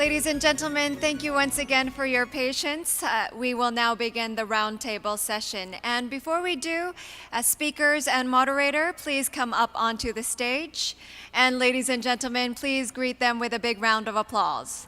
Ladies and gentlemen, thank you once again for your patience. We will now begin the roundtable session. And before we do, speakers and moderator, please come up onto the stage. And ladies and gentlemen, please greet them with a big round of applause.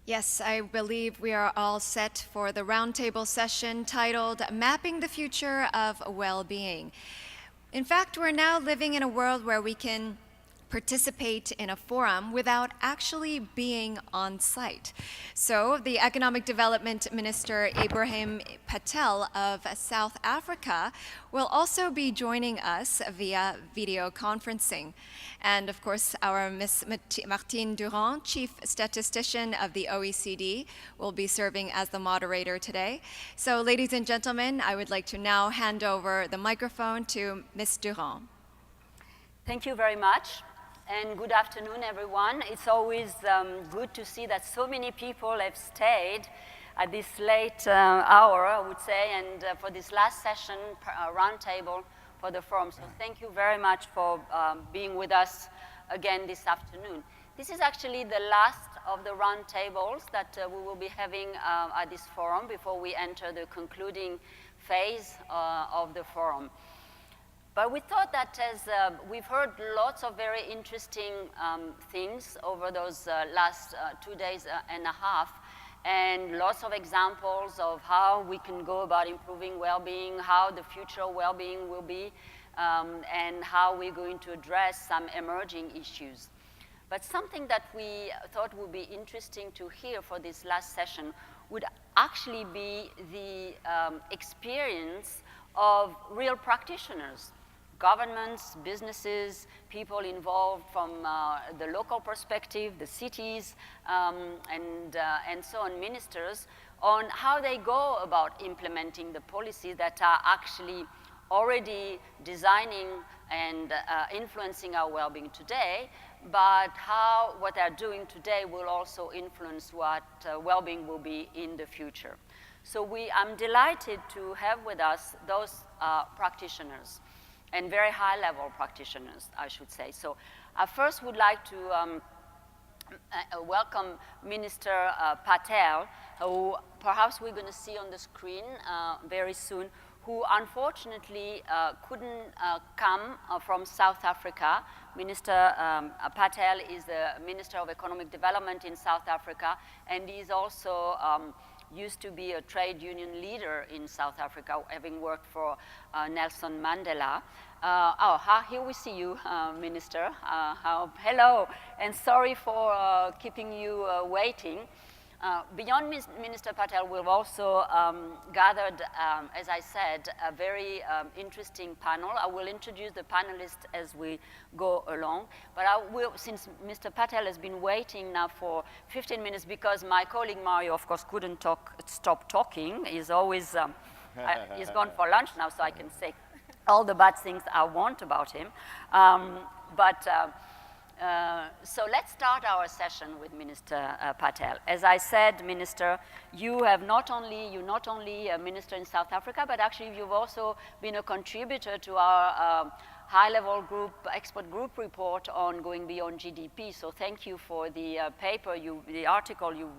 Yes, I believe we are all set for the roundtable session titled Mapping the Future of Well-Being. In fact, we're now living in a world where we can participate in a forum without actually being on site. So the Economic Development Minister Ibrahim Patel of South Africa will also be joining us via video conferencing. And of course, our Ms. Martine Durand, Chief Statistician of the OECD, will be serving as the moderator today. So ladies and gentlemen, I would like to now hand over the microphone to Ms. Durand. Thank you very much. And good afternoon, everyone. It's always good to see that so many people have stayed at this late hour, I would say, and for this last session, roundtable for the forum. So thank you very much for being with us again this afternoon. This is actually the last of the roundtables that we will be having at this forum before we enter the concluding phase of the forum. But we thought that as we've heard lots of very interesting things over those last 2 days and a half, and lots of examples of how we can go about improving well-being, how the future well-being will be, and how we're going to address some emerging issues. But something that we thought would be interesting to hear for this last session would actually be the experience of real practitioners. Governments, businesses, people involved from the local perspective, the cities, and so on, ministers, on how they go about implementing the policies that are actually already designing and influencing our well-being today, but how what they're doing today will also influence what well-being will be in the future. So I'm delighted to have with us those practitioners, and very high-level practitioners, I should say. So I first would like to welcome Minister Patel, who perhaps we're going to see on the screen very soon, who unfortunately couldn't come from South Africa. Minister Patel is the Minister of Economic Development in South Africa, and he's also used to be a trade union leader in South Africa, having worked for Nelson Mandela. Here we see you, Minister. Hello, and sorry for keeping you waiting. Beyond Minister Patel, we've also gathered, as I said, a very interesting panel. I will introduce the panelists as we go along. But since Mr. Patel has been waiting now for 15 minutes, because my colleague Mario, of course, couldn't stop talking. He's always, he's gone for lunch now, so I can say all the bad things I want about him. So let's start our session with Minister Patel. As I said, Minister, you're not only a minister in South Africa, but actually you've also been a contributor to our high-level group, expert group report on going beyond GDP. So thank you for the paper, the article you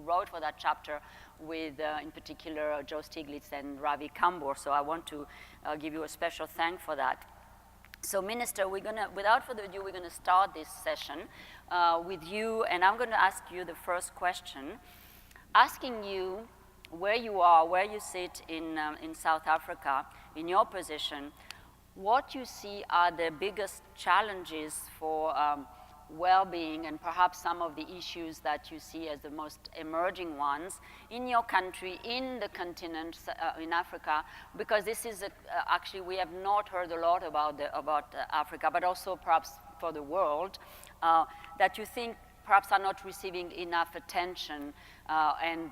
wrote for that chapter with, in particular, Joe Stiglitz and Ravi Kambur. So I want to give you a special thank for that. So, Minister, without further ado, we're going to start this session with you, and I'm going to ask you the first question, asking you where you are, where you sit in South Africa, in your position, what you see are the biggest challenges for well-being and perhaps some of the issues that you see as the most emerging ones in your country, in the continent, in Africa, because this is actually we have not heard a lot about Africa, but also perhaps for the world, that you think perhaps are not receiving enough attention, and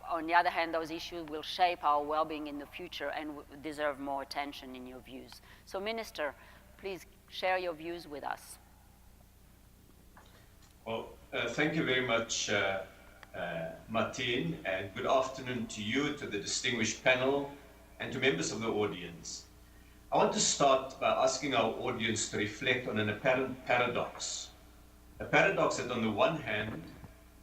on the other hand, those issues will shape our well-being in the future and deserve more attention in your views. So, Minister, please share your views with us. Well, thank you very much, Martine, and good afternoon to you, to the distinguished panel, and to members of the audience. I want to start by asking our audience to reflect on an apparent paradox. A paradox that on the one hand,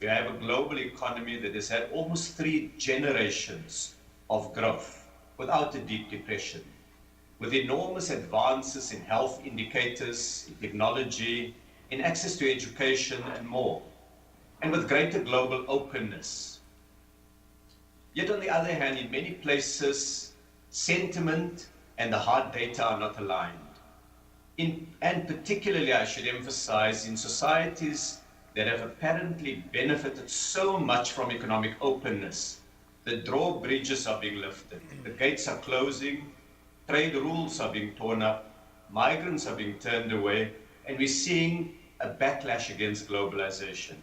we have a global economy that has had almost 3 generations of growth without a deep depression, with enormous advances in health indicators, in technology, in access to education and more, and with greater global openness. Yet on the other hand, in many places, sentiment and the hard data are not aligned. And particularly, I should emphasize, in societies that have apparently benefited so much from economic openness, the drawbridges are being lifted, the gates are closing, trade rules are being torn up, migrants are being turned away, and we're seeing a backlash against globalization.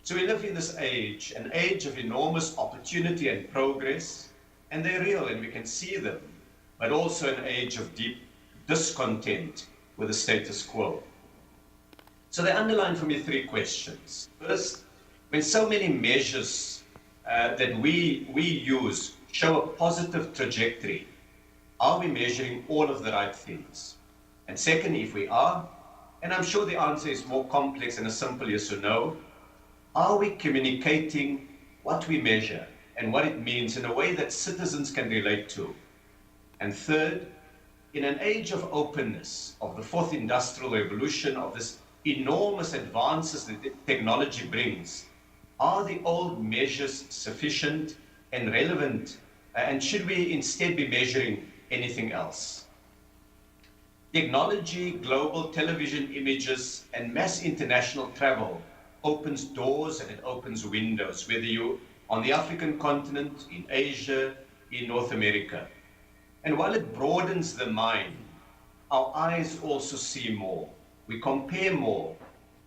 So we live in this age, an age of enormous opportunity and progress, and they're real and we can see them, but also an age of deep discontent with the status quo. So they underline for me 3 questions. First, when so many measures that we use show a positive trajectory, are we measuring all of the right things? And second, if we are, and I'm sure the answer is more complex than a simple yes or no, are we communicating what we measure and what it means in a way that citizens can relate to? And third, in an age of openness, of the 4th industrial revolution, of this enormous advances that technology brings, are the old measures sufficient and relevant, and should we instead be measuring anything else? Technology, global television images, and mass international travel opens doors and it opens windows, whether you're on the African continent, in Asia, in North America. And while it broadens the mind, our eyes also see more. We compare more.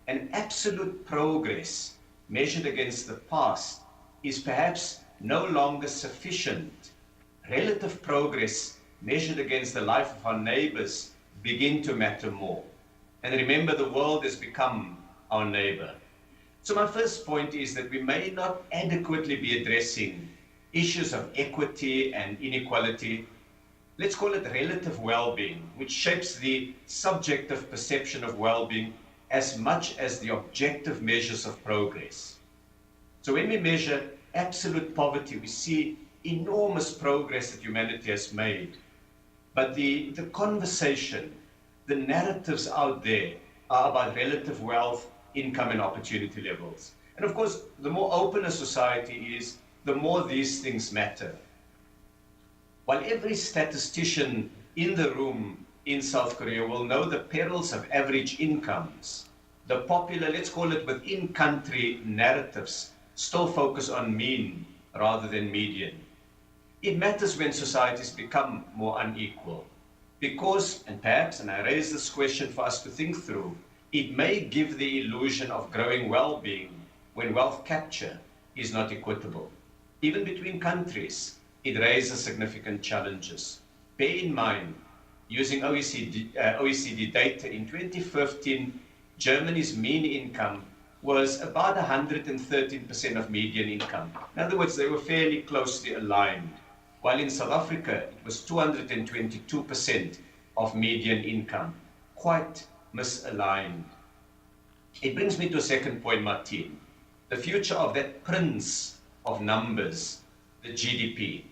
And absolute progress measured against the past is perhaps no longer sufficient. Relative progress measured against the life of our neighbors begin to matter more. And remember, the world has become our neighbor. So my first point is that we may not adequately be addressing issues of equity and inequality. Let's call it relative well-being, which shapes the subjective perception of well-being as much as the objective measures of progress. So when we measure absolute poverty, we see enormous progress that humanity has made. But the conversation, the narratives out there are about relative wealth, income, and opportunity levels. And of course, the more open a society is, the more these things matter. While every statistician in the room in South Korea will know the perils of average incomes, the popular, let's call it within-country narratives, still focus on mean rather than median. It matters when societies become more unequal because, and perhaps, and I raise this question for us to think through, it may give the illusion of growing well-being when wealth capture is not equitable. Even between countries, it raises significant challenges. Bear in mind, using OECD data, in 2015, Germany's mean income was about 113% of median income. In other words, they were fairly closely aligned. While in South Africa, it was 222% of median income, quite misaligned. It brings me to a second point, Martine. The future of that prince of numbers, the GDP.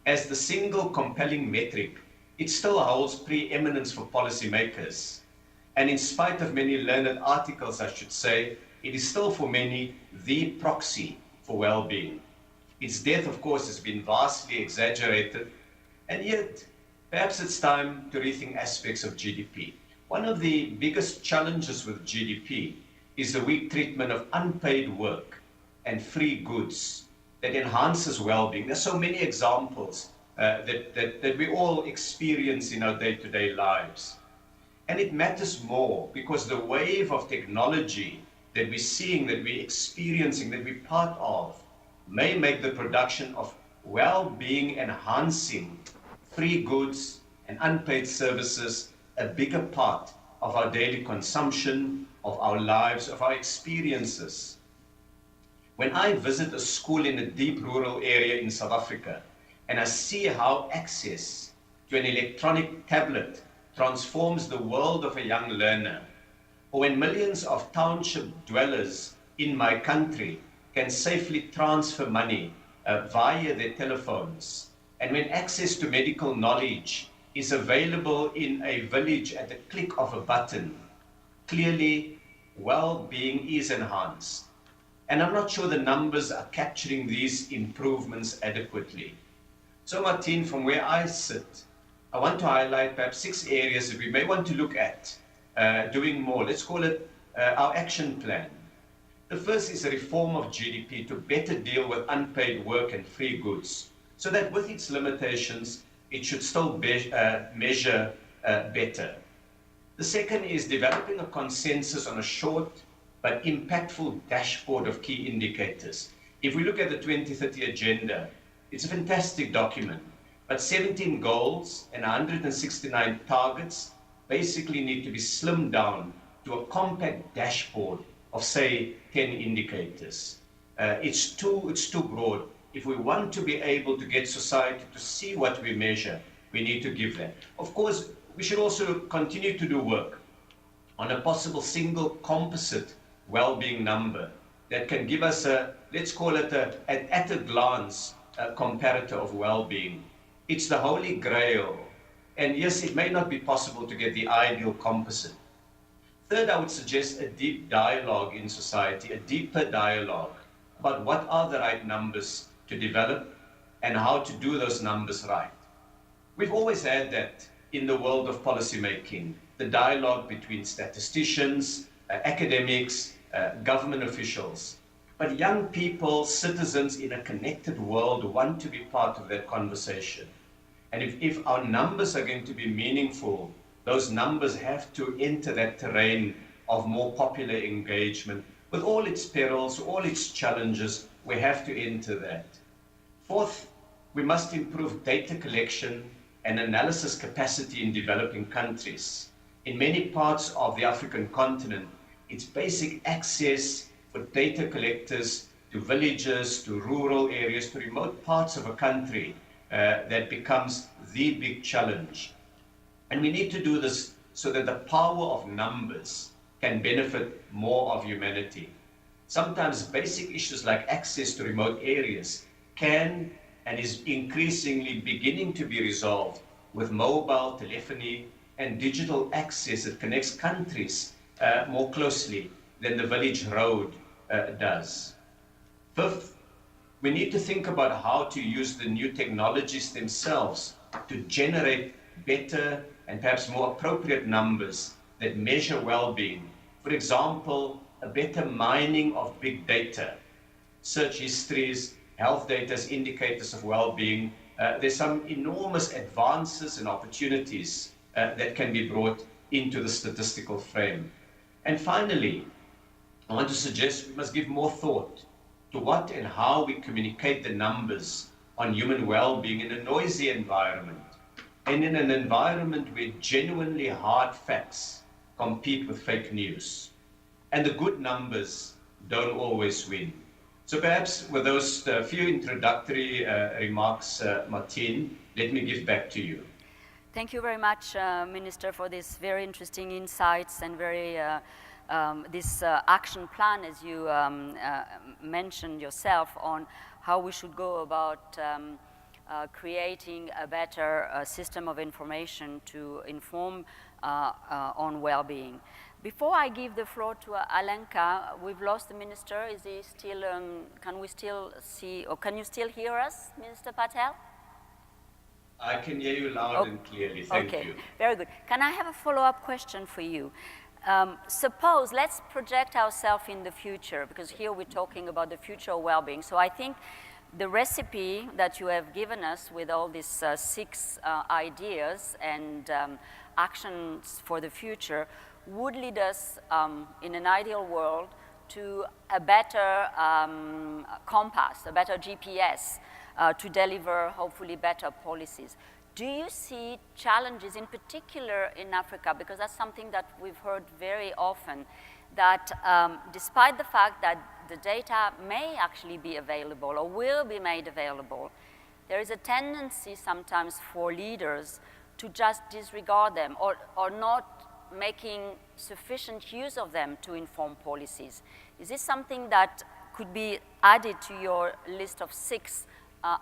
As the single compelling metric, it still holds preeminence for policymakers. And in spite of many learned articles, I should say, it is still for many the proxy for well-being. Its death, of course, has been vastly exaggerated, and yet perhaps it's time to rethink aspects of GDP. One of the biggest challenges with GDP is the weak treatment of unpaid work and free goods that enhances well-being. There's so many examples that we all experience in our day-to-day lives. And it matters more because the wave of technology that we're seeing, that we're experiencing, that we're part of, may make the production of well-being enhancing free goods and unpaid services a bigger part of our daily consumption, of our lives, of our experiences. When I visit a school in a deep rural area in South Africa, and I see how access to an electronic tablet transforms the world of a young learner, or when millions of township dwellers in my country can safely transfer money via their telephones, and when access to medical knowledge is available in a village at the click of a button, clearly well-being is enhanced. And I'm not sure the numbers are capturing these improvements adequately. So Martin, from where I sit, I want to highlight perhaps 6 areas that we may want to look at doing more. Let's call it our action plan. The first is a reform of GDP to better deal with unpaid work and free goods, so that with its limitations, it should still measure better. The second is developing a consensus on a short but impactful dashboard of key indicators. If we look at the 2030 agenda, it's a fantastic document, but 17 goals and 169 targets basically need to be slimmed down to a compact dashboard of, say, 10 indicators. It's too broad. If we want to be able to get society to see what we measure, we need to give that. Of course, we should also continue to do work on a possible single composite well-being number that can give us a, let's call it an at-a-glance comparator of well-being. It's the holy grail. And yes, it may not be possible to get the ideal composite. Third, I would suggest a deep dialogue in society, a deeper dialogue about what are the right numbers to develop and how to do those numbers right. We've always had that in the world of policymaking, the dialogue between statisticians, academics, government officials. But young people, citizens in a connected world want to be part of that conversation. And if our numbers are going to be meaningful, those numbers have to enter that terrain of more popular engagement. With all its perils, all its challenges, we have to enter that. Fourth, we must improve data collection and analysis capacity in developing countries. In many parts of the African continent, it's basic access for data collectors to villages, to rural areas, to remote parts of a country that becomes the big challenge. And we need to do this so that the power of numbers can benefit more of humanity. Sometimes basic issues like access to remote areas can and is increasingly beginning to be resolved with mobile telephony and digital access that connects countries more closely than the village road does. Fifth, we need to think about how to use the new technologies themselves to generate better and perhaps more appropriate numbers that measure well-being. For example, a better mining of big data, search histories, health data as indicators of well-being. There's some enormous advances and opportunities that can be brought into the statistical frame. And finally, I want to suggest we must give more thought to what and how we communicate the numbers on human well-being in a noisy environment and in an environment where genuinely hard facts compete with fake news. And the good numbers don't always win. So perhaps with those few introductory remarks, Martin, let me give back to you. Thank you very much, Minister, for these very interesting insights and this action plan, as you mentioned yourself, on how we should go about creating a better system of information to inform on well-being. Before I give the floor to Alenka, we've lost the minister. Is he still, can we still see, or can you still hear us, Minister Patel? I can hear you loud and clearly, thank you. Okay, very good. Can I have a follow-up question for you? Suppose, let's project ourselves in the future, because here we're talking about the future of well-being. So I think the recipe that you have given us with all these 6 ideas and actions for the future would lead us, in an ideal world, to a better compass, a better GPS to deliver hopefully better policies. Do you see challenges in particular in Africa? Because that's something that we've heard very often, that despite the fact that the data may actually be available or will be made available, there is a tendency sometimes for leaders to just disregard them or not making sufficient use of them to inform policies. Is this something that could be added to your list of 6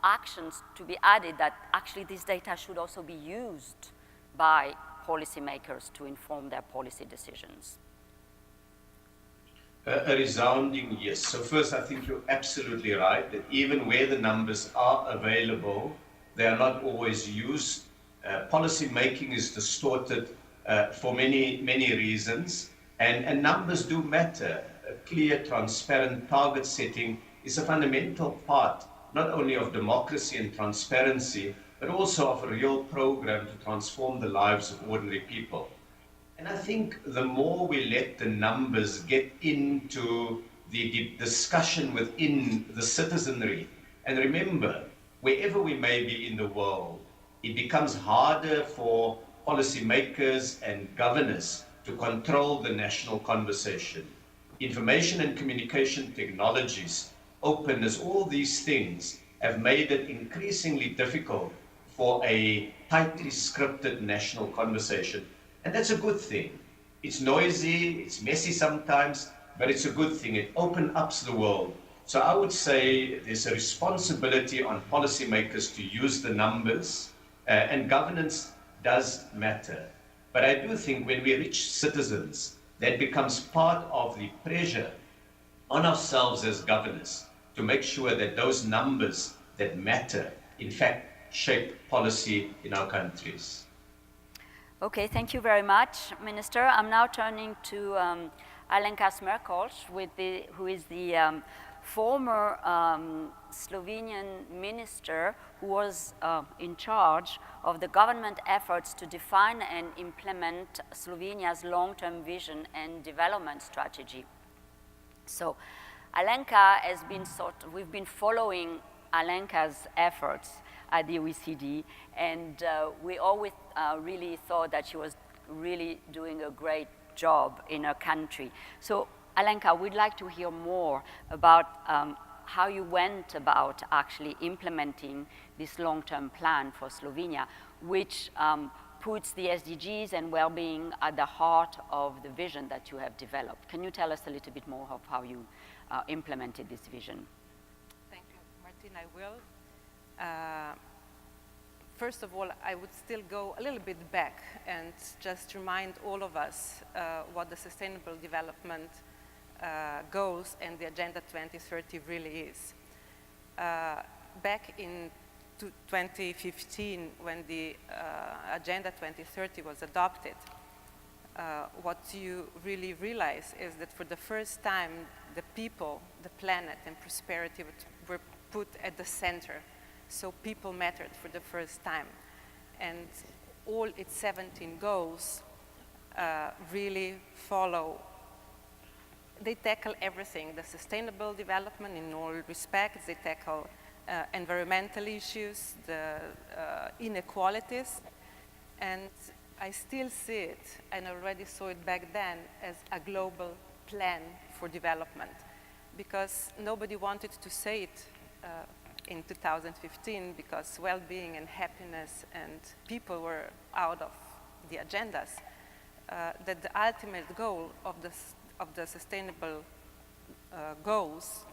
actions to be added, that actually this data should also be used by policymakers to inform their policy decisions? A resounding yes. So first, I think you're absolutely right that even where the numbers are available, they are not always used. Policy making is distorted for many reasons, and numbers do matter. A clear, transparent target setting is a fundamental part not only of democracy and transparency, but also of a real program to transform the lives of ordinary people. And I think the more we let the numbers get into the discussion within the citizenry, and remember, wherever we may be in the world, it becomes harder for policymakers and governors to control the national conversation. Information and communication technologies, openness, all these things have made it increasingly difficult for a tightly scripted national conversation. And that's a good thing. It's noisy, it's messy sometimes, but it's a good thing. It opens up the world. So I would say there's a responsibility on policymakers to use the numbers, and governance does matter. But I do think when we reach citizens, that becomes part of the pressure on ourselves as governors to make sure that those numbers that matter, in fact, shape policy in our countries. Okay, thank you very much, Minister. I'm now turning to Alenka Smerkolc, who is the former Slovenian minister who was in charge of the government efforts to define and implement Slovenia's long-term vision and development strategy. So Alenka has been we've been following Alenka's efforts at the OECD, and we always really thought that she was really doing a great job in her country. So Alenka, we'd like to hear more about how you went about actually implementing this long-term plan for Slovenia, which puts the SDGs and well-being at the heart of the vision that you have developed. Can you tell us a little bit more of how you implemented this vision? Thank you, Martin. I will. First of all, I would still go a little bit back and just remind all of us what the Sustainable Development Goals and the Agenda 2030 really is. Back in 2015, when the Agenda 2030 was adopted, what you really realize is that for the first time, the people, the planet, and prosperity were put at the center. So people mattered for the first time. And all its 17 goals really follow. They tackle everything, the sustainable development in all respects. They tackle environmental issues, the inequalities. And I still see it, and I already saw it back then, as a global plan for development. Because nobody wanted to say it in 2015, because well-being and happiness and people were out of the agendas, that the ultimate goal of the sustainable goals,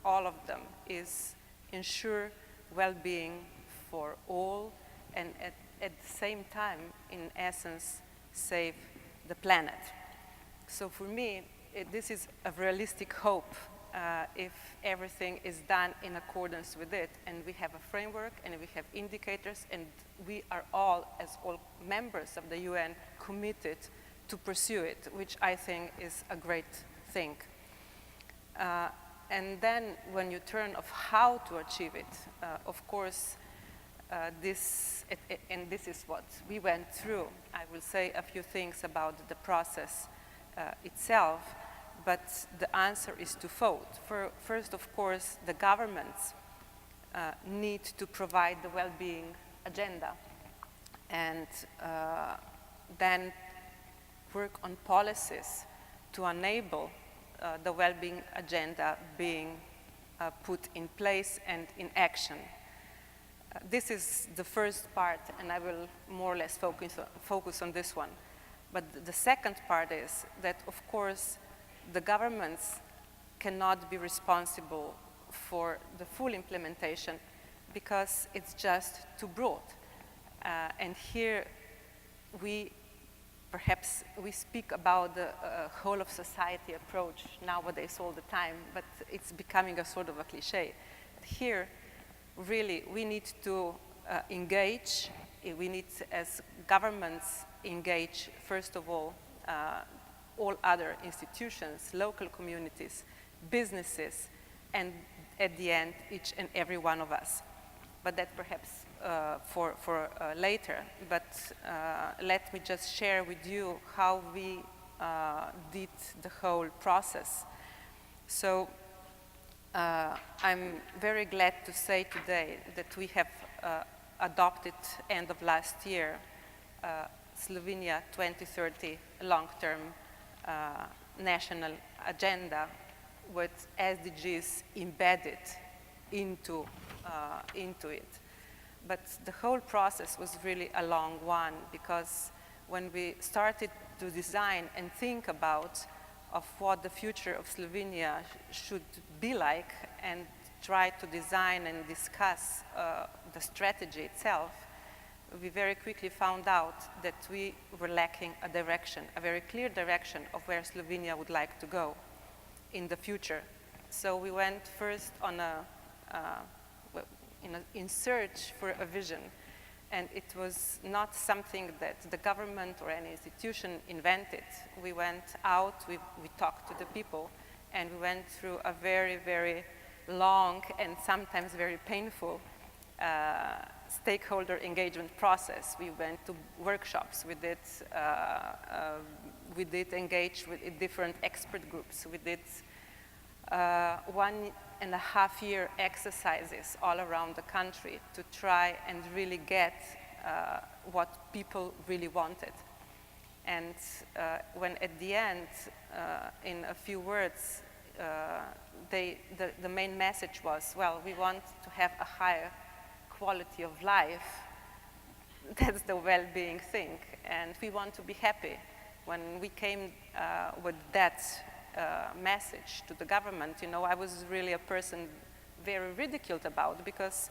all of them, is ensure well-being for all, and at the same time, in essence, save the planet. So for me, this is a realistic hope if everything is done in accordance with it, and we have a framework, and we have indicators, and we are all, as all members of the UN, committed to pursue it, which I think is a great thing. And then when you turn of how to achieve it, of course, and this is what we went through. I will say a few things about the process itself, but the answer is twofold. First, of course, the governments need to provide the well-being agenda, and then work on policies to enable the well-being agenda being put in place and in action. This is the first part, and I will more or less focus on this one. But the second part is that, of course, the governments cannot be responsible for the full implementation because it's just too broad. And here perhaps we speak about the whole of society approach nowadays all the time, but it's becoming a sort of a cliche. Here, really, we need to engage. We need, as governments, engage, first of all other institutions, local communities, businesses, and at the end, each and every one of us. But that perhaps for later. But let me just share with you how we did the whole process. So I'm very glad to say today that we have adopted, end of last year, Slovenia 2030 long-term national agenda with SDGs embedded into it. But the whole process was really a long one, because when we started to design and think about of what the future of Slovenia should be like, and try to design and discuss the strategy itself, we very quickly found out that we were lacking a direction, a very clear direction of where Slovenia would like to go in the future. So we went first on in search for a vision, and it was not something that the government or any institution invented. We went out, we talked to the people, and we went through a very, very long and sometimes very painful stakeholder engagement process. We went to workshops, we did engage with different expert groups, we did 1.5 year exercises all around the country to try and really get what people really wanted. And when at the end, in a few words, the main message was, well, we want to have a higher quality of life. That's the well-being thing. And we want to be happy. When we came with that message to the government, I was really a person very ridiculed about, because,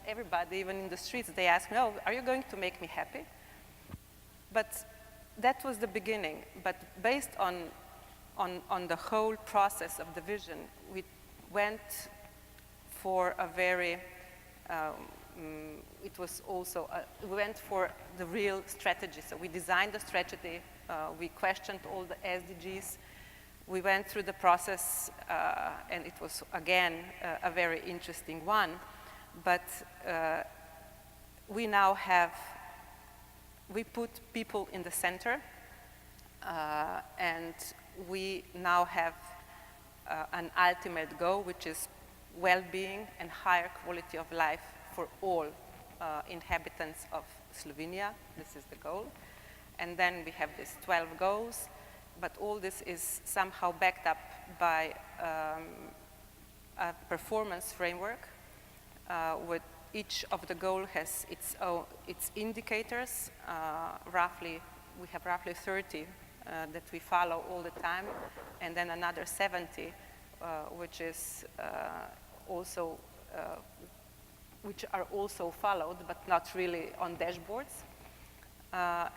everybody, even in the streets, they ask me, oh, are you going to make me happy? But that was the beginning. But based on the whole process of the vision, we went for a very, it was also, we went for the real strategy. So we designed the strategy, we questioned all the SDGs, we went through the process, and it was, again, a very interesting one. But we now we put people in the center, and we now have an ultimate goal, which is well-being and higher quality of life for all inhabitants of Slovenia. This is the goal. And then we have these 12 goals, but all this is somehow backed up by a performance framework, with each of the goal has its indicators. We have roughly 30 that we follow all the time, and then another 70 which are also followed, but not really on dashboards.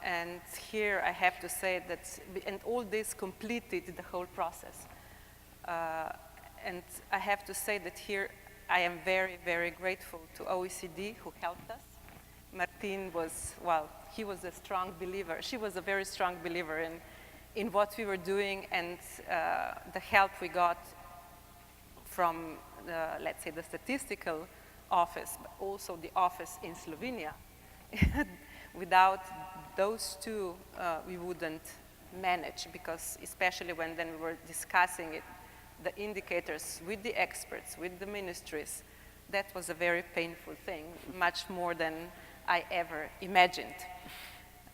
And here I have to say that, and all this completed the whole process. And I have to say that here I am very, very grateful to OECD who helped us. Martin was, he was a strong believer. She was a very strong believer in what we were doing, and the help we got from, let's say, the statistical office, but also the office in Slovenia. Without those two, we wouldn't manage, because especially when then we were discussing it, the indicators with the experts, with the ministries, that was a very painful thing, much more than I ever imagined.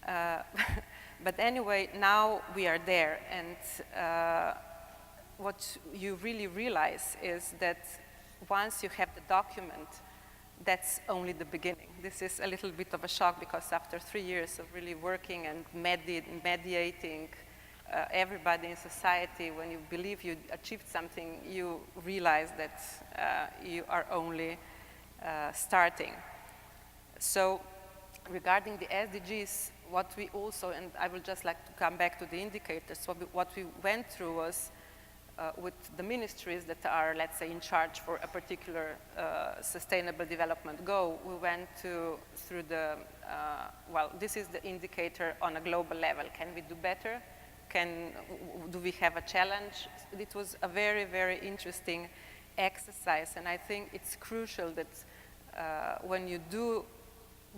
But anyway, now we are there, and what you really realize is that once you have the document, that's only the beginning. This is a little bit of a shock, because after 3 years of really working and mediating everybody in society, when you believe you achieved something, you realize that you are only starting. So regarding the SDGs, what we also, and I would just like to come back to the indicators, what we went through was with the ministries that are, let's say, in charge for a particular sustainable development goal, we went through the, well, this is the indicator on a global level. Can we do better? Do we have a challenge? It was a very, very interesting exercise, and I think it's crucial that when you do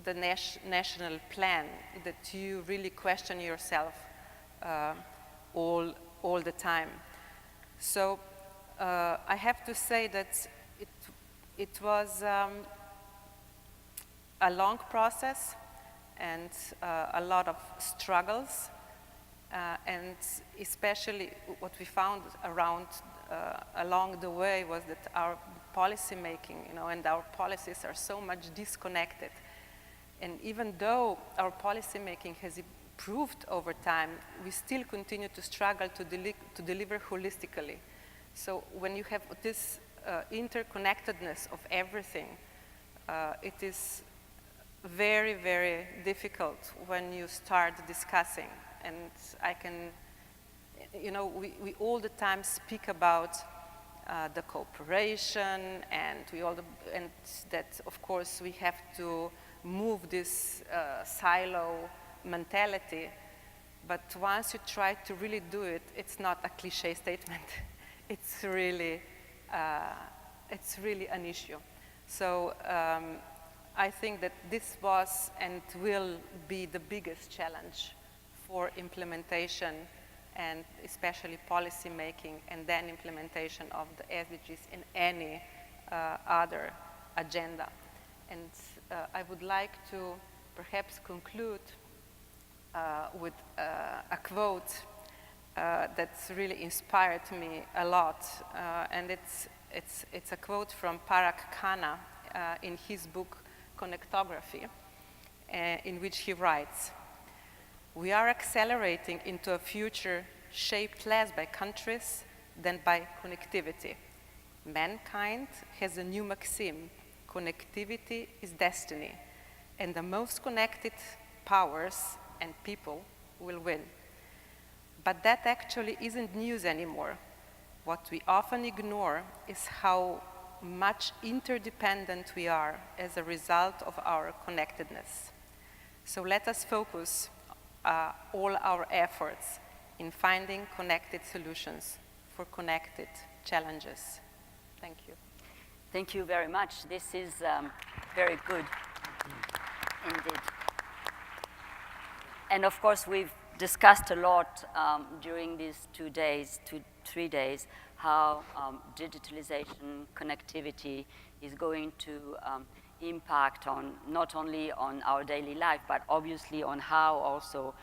the national plan, that you really question yourself all the time. So I have to say that it was a long process and a lot of struggles, and especially what we found along the way was that our policy making, and our policies are so much disconnected. And even though our policy making has improved over time, we still continue to struggle to deliver holistically. So when you have this interconnectedness of everything, it is very, very difficult when you start discussing. And I can, we all the time speak about the cooperation, and and that, of course, we have to move this silo mentality, but once you try to really do it, it's not a cliche statement. It's really an issue. So I think that this was and will be the biggest challenge for implementation, and especially policy making, and then implementation of the SDGs in any other agenda. And I would like to perhaps conclude with a quote that's really inspired me a lot, and it's a quote from Parag Khanna in his book Connectography, in which he writes, "We are accelerating into a future shaped less by countries than by connectivity. Mankind has a new maxim: connectivity is destiny, and the most connected powers and people will win." But that actually isn't news anymore. What we often ignore is how much interdependent we are as a result of our connectedness. So let us focus all our efforts in finding connected solutions for connected challenges. Thank you. Thank you very much. This is very good indeed. And of course, we've discussed a lot during these 3 days, how digitalization, connectivity is going to impact on not only on our daily life, but obviously on how also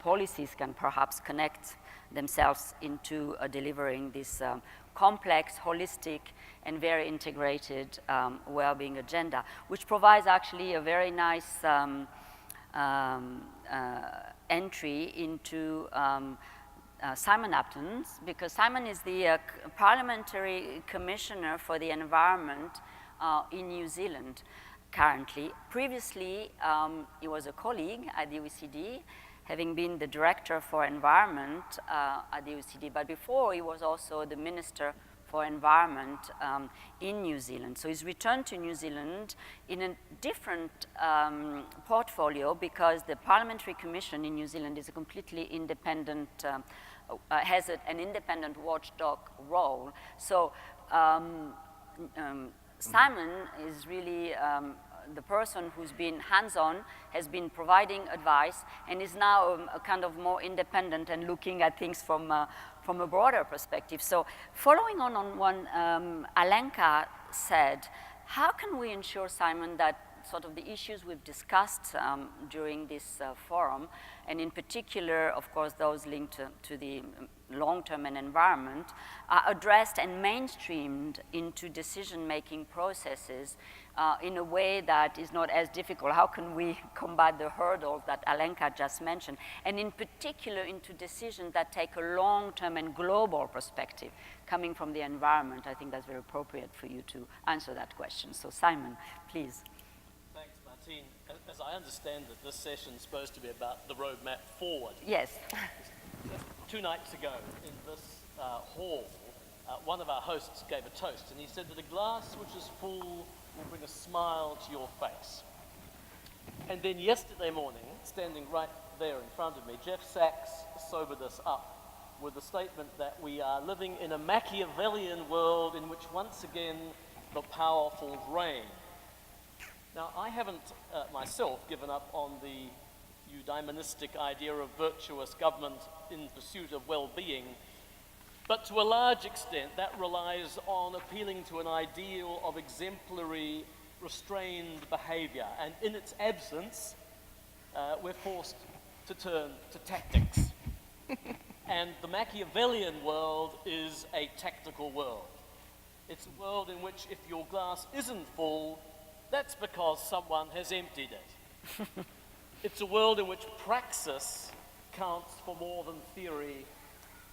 policies can perhaps connect themselves into delivering this complex, holistic, and very integrated well-being agenda, which provides actually a very nice entry into Simon Upton's, because Simon is the Parliamentary Commissioner for the Environment in New Zealand currently. Previously, he was a colleague at the OECD, having been the Director for Environment at the OECD, but before he was also the Minister for Environment in New Zealand. So he's returned to New Zealand in a different portfolio, because the Parliamentary Commission in New Zealand is a completely independent, has an independent watchdog role. So Simon is really the person who's been hands-on has been providing advice and is now a kind of more independent and looking at things from a broader perspective. So following on what Alenka said, how can we ensure, Simon, that sort of the issues we've discussed during this forum, and in particular, of course, those linked to the long-term and environment, are addressed and mainstreamed into decision-making processes in a way that is not as difficult? How can we combat the hurdles that Alenka just mentioned? And in particular, into decisions that take a long-term and global perspective, coming from the environment. I think that's very appropriate for you to answer that question. So Simon, please. Thanks, Martine. As I understand it, this session is supposed to be about the roadmap forward. Yes. Just 2 nights ago in this hall, one of our hosts gave a toast, and he said that a glass which is full will bring a smile to your face. And then yesterday morning, standing right there in front of me, Jeff Sachs sobered us up with the statement that we are living in a Machiavellian world in which once again the powerful reign. Now, I haven't myself given up on the eudaimonistic idea of virtuous government in pursuit of well-being, but to a large extent that relies on appealing to an ideal of exemplary, restrained behavior, and in its absence, we're forced to turn to tactics. And the Machiavellian world is a tactical world. It's a world in which if your glass isn't full, that's because someone has emptied it. It's a world in which praxis counts for more than theory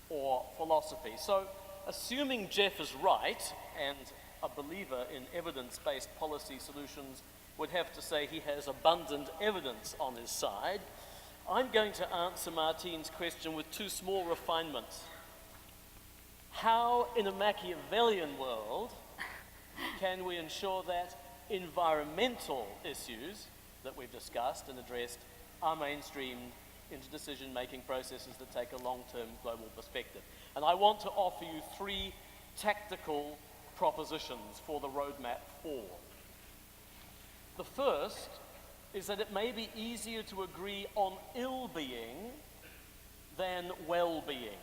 or philosophy. So, assuming Jeff is right, and a believer in evidence-based policy solutions would have to say he has abundant evidence on his side, I'm going to answer Martine's question with 2 small refinements. How, in a Machiavellian world, can we ensure that environmental issues that we've discussed and addressed are mainstreamed into decision-making processes that take a long-term global perspective? And I want to offer you 3 tactical propositions for the roadmap forward. The first is that it may be easier to agree on ill-being than well-being,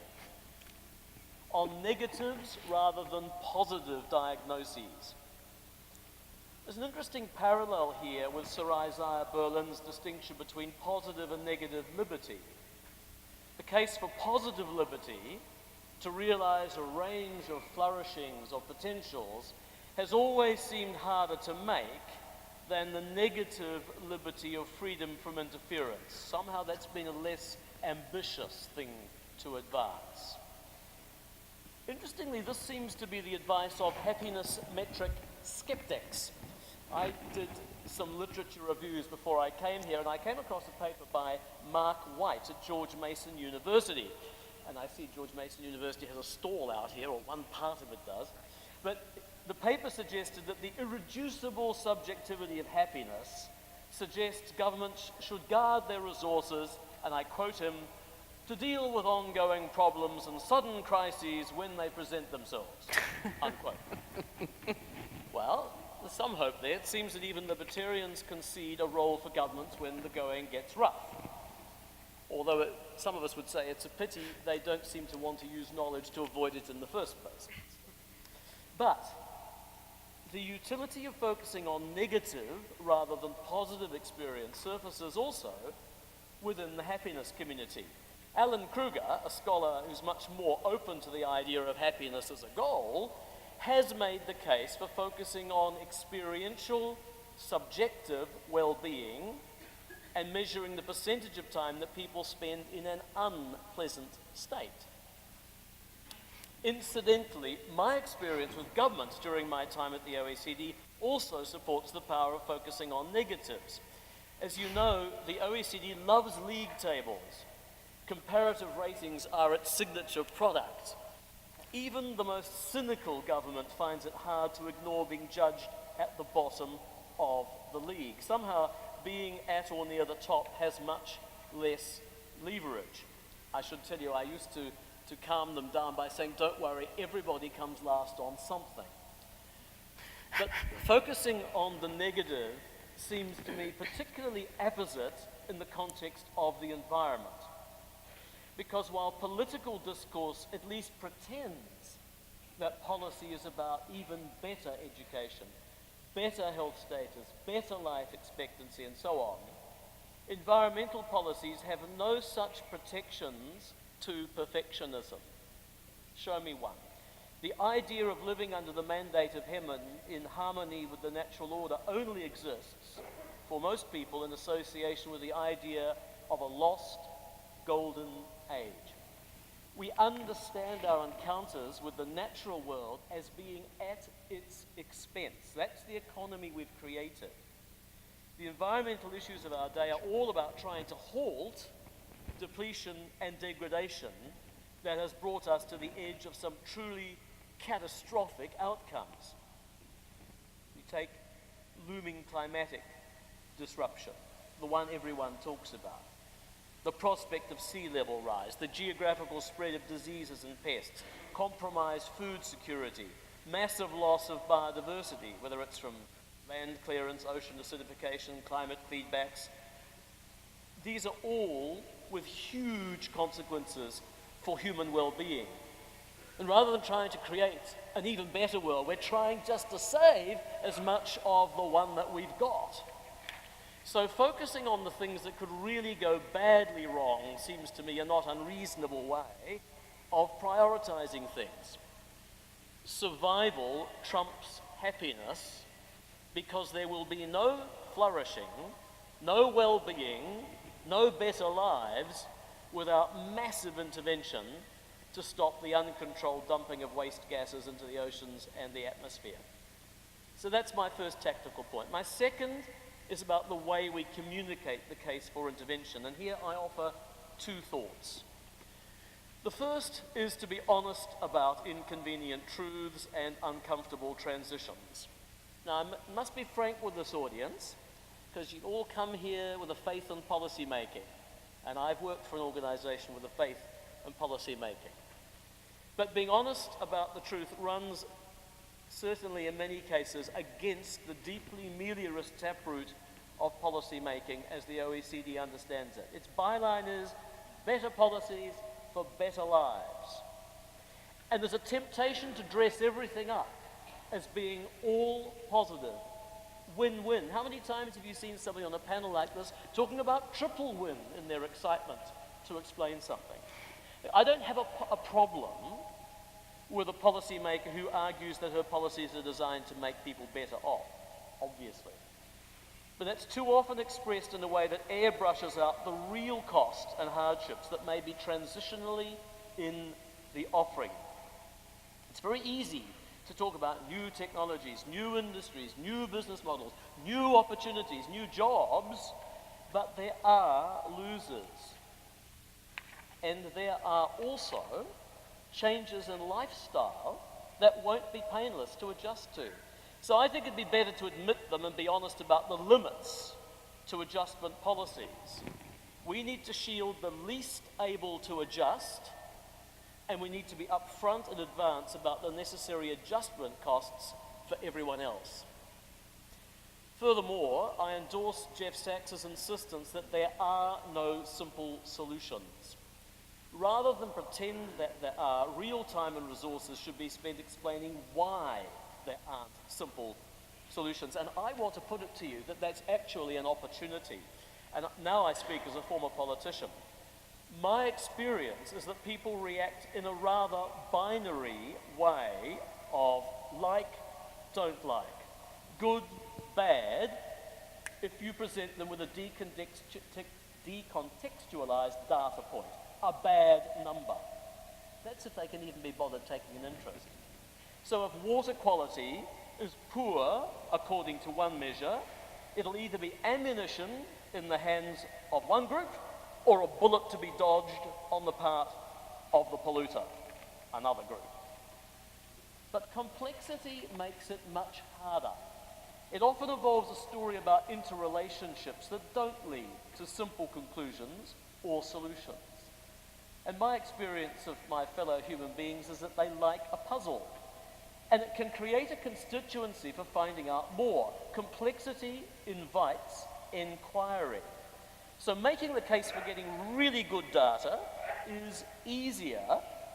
on negatives rather than positive diagnoses. There's an interesting parallel here with Sir Isaiah Berlin's distinction between positive and negative liberty. The case for positive liberty, to realize a range of flourishings, of potentials, has always seemed harder to make than the negative liberty of freedom from interference. Somehow that's been a less ambitious thing to advance. Interestingly, this seems to be the advice of happiness metric skeptics. I did some literature reviews before I came here, and I came across a paper by Mark White at George Mason University. And I see George Mason University has a stall out here, or one part of it does. But the paper suggested that the irreducible subjectivity of happiness suggests governments should guard their resources, and I quote him, to deal with ongoing problems and sudden crises when they present themselves, unquote. Well, there's some hope there. It seems that even libertarians concede a role for governments when the going gets rough. Although some of us would say it's a pity they don't seem to want to use knowledge to avoid it in the first place. But the utility of focusing on negative rather than positive experience surfaces also within the happiness community. Alan Kruger, a scholar who's much more open to the idea of happiness as a goal, has made the case for focusing on experiential, subjective well-being and measuring the percentage of time that people spend in an unpleasant state. Incidentally, my experience with governments during my time at the OECD also supports the power of focusing on negatives. As you know, the OECD loves league tables. Comparative ratings are its signature product. Even the most cynical government finds it hard to ignore being judged at the bottom of the league. Somehow, being at or near the top has much less leverage. I should tell you, I used to calm them down by saying, don't worry, everybody comes last on something. But focusing on the negative seems to me particularly apposite in the context of the environment. Because while political discourse at least pretends that policy is about even better education, better health status, better life expectancy, and so on, environmental policies have no such protections to perfectionism. Show me one. The idea of living under the mandate of heaven in harmony with the natural order only exists for most people in association with the idea of a lost golden age. We understand our encounters with the natural world as being at its expense. That's the economy we've created. The environmental issues of our day are all about trying to halt depletion and degradation that has brought us to the edge of some truly catastrophic outcomes. You take looming climatic disruption, the one everyone talks about, the prospect of sea level rise, the geographical spread of diseases and pests, compromised food security, massive loss of biodiversity, whether it's from land clearance, ocean acidification, climate feedbacks. These are all with huge consequences for human well-being. And rather than trying to create an even better world, we're trying just to save as much of the one that we've got. So focusing on the things that could really go badly wrong seems to me a not unreasonable way of prioritizing things. Survival trumps happiness because there will be no flourishing, no well-being, no better lives without massive intervention to stop the uncontrolled dumping of waste gases into the oceans and the atmosphere. So that's my first tactical point. My second is about the way we communicate the case for intervention, and here I offer two thoughts. The first is to be honest about inconvenient truths and uncomfortable transitions. Now, I must be frank with this audience, because you all come here with a faith in policy making, and I've worked for an organization with a faith in policy making. But being honest about the truth runs, certainly in many cases, against the deeply meliorist taproot of policy making as the OECD understands it. Its byline is better policies for better lives. And there's a temptation to dress everything up as being all positive, win-win. How many times have you seen somebody on a panel like this talking about triple win in their excitement to explain something? I don't have a problem with a policymaker who argues that her policies are designed to make people better off, obviously. But that's too often expressed in a way that airbrushes out the real costs and hardships that may be transitionally in the offering. It's very easy to talk about new technologies, new industries, new business models, new opportunities, new jobs, but there are losers. And there are also changes in lifestyle that won't be painless to adjust to. So I think it'd be better to admit them and be honest about the limits to adjustment policies. We need to shield the least able to adjust, and we need to be upfront in advance about the necessary adjustment costs for everyone else. Furthermore, I endorse Jeff Sachs's insistence that there are no simple solutions. Rather than pretend that there are, real time and resources should be spent explaining why there aren't simple solutions. And I want to put it to you that that's actually an opportunity. And now I speak as a former politician. My experience is that people react in a rather binary way of like, don't like, good, bad, if you present them with a decontextualized data point, a bad number. That's if they can even be bothered taking an interest. So if water quality is poor, according to one measure, it'll either be ammunition in the hands of one group or a bullet to be dodged on the part of the polluter, another group. But complexity makes it much harder. It often involves a story about interrelationships that don't lead to simple conclusions or solutions. And my experience of my fellow human beings is that they like a puzzle. And it can create a constituency for finding out more. Complexity invites inquiry. So making the case for getting really good data is easier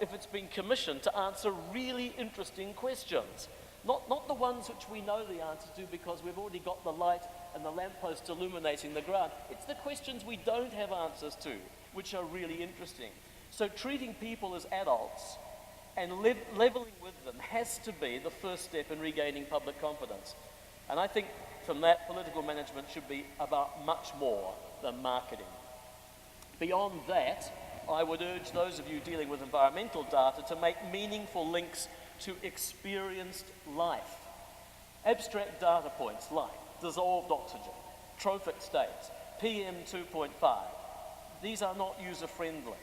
if it's been commissioned to answer really interesting questions. Not the ones which we know the answer to because we've already got the light and the lamppost illuminating the ground. It's the questions we don't have answers to, which are really interesting. So treating people as adults and leveling with them has to be the first step in regaining public confidence. And I think from that, political management should be about much more than marketing. Beyond that, I would urge those of you dealing with environmental data to make meaningful links to experienced life. Abstract data points like dissolved oxygen, trophic states, PM 2.5, these are not user-friendly.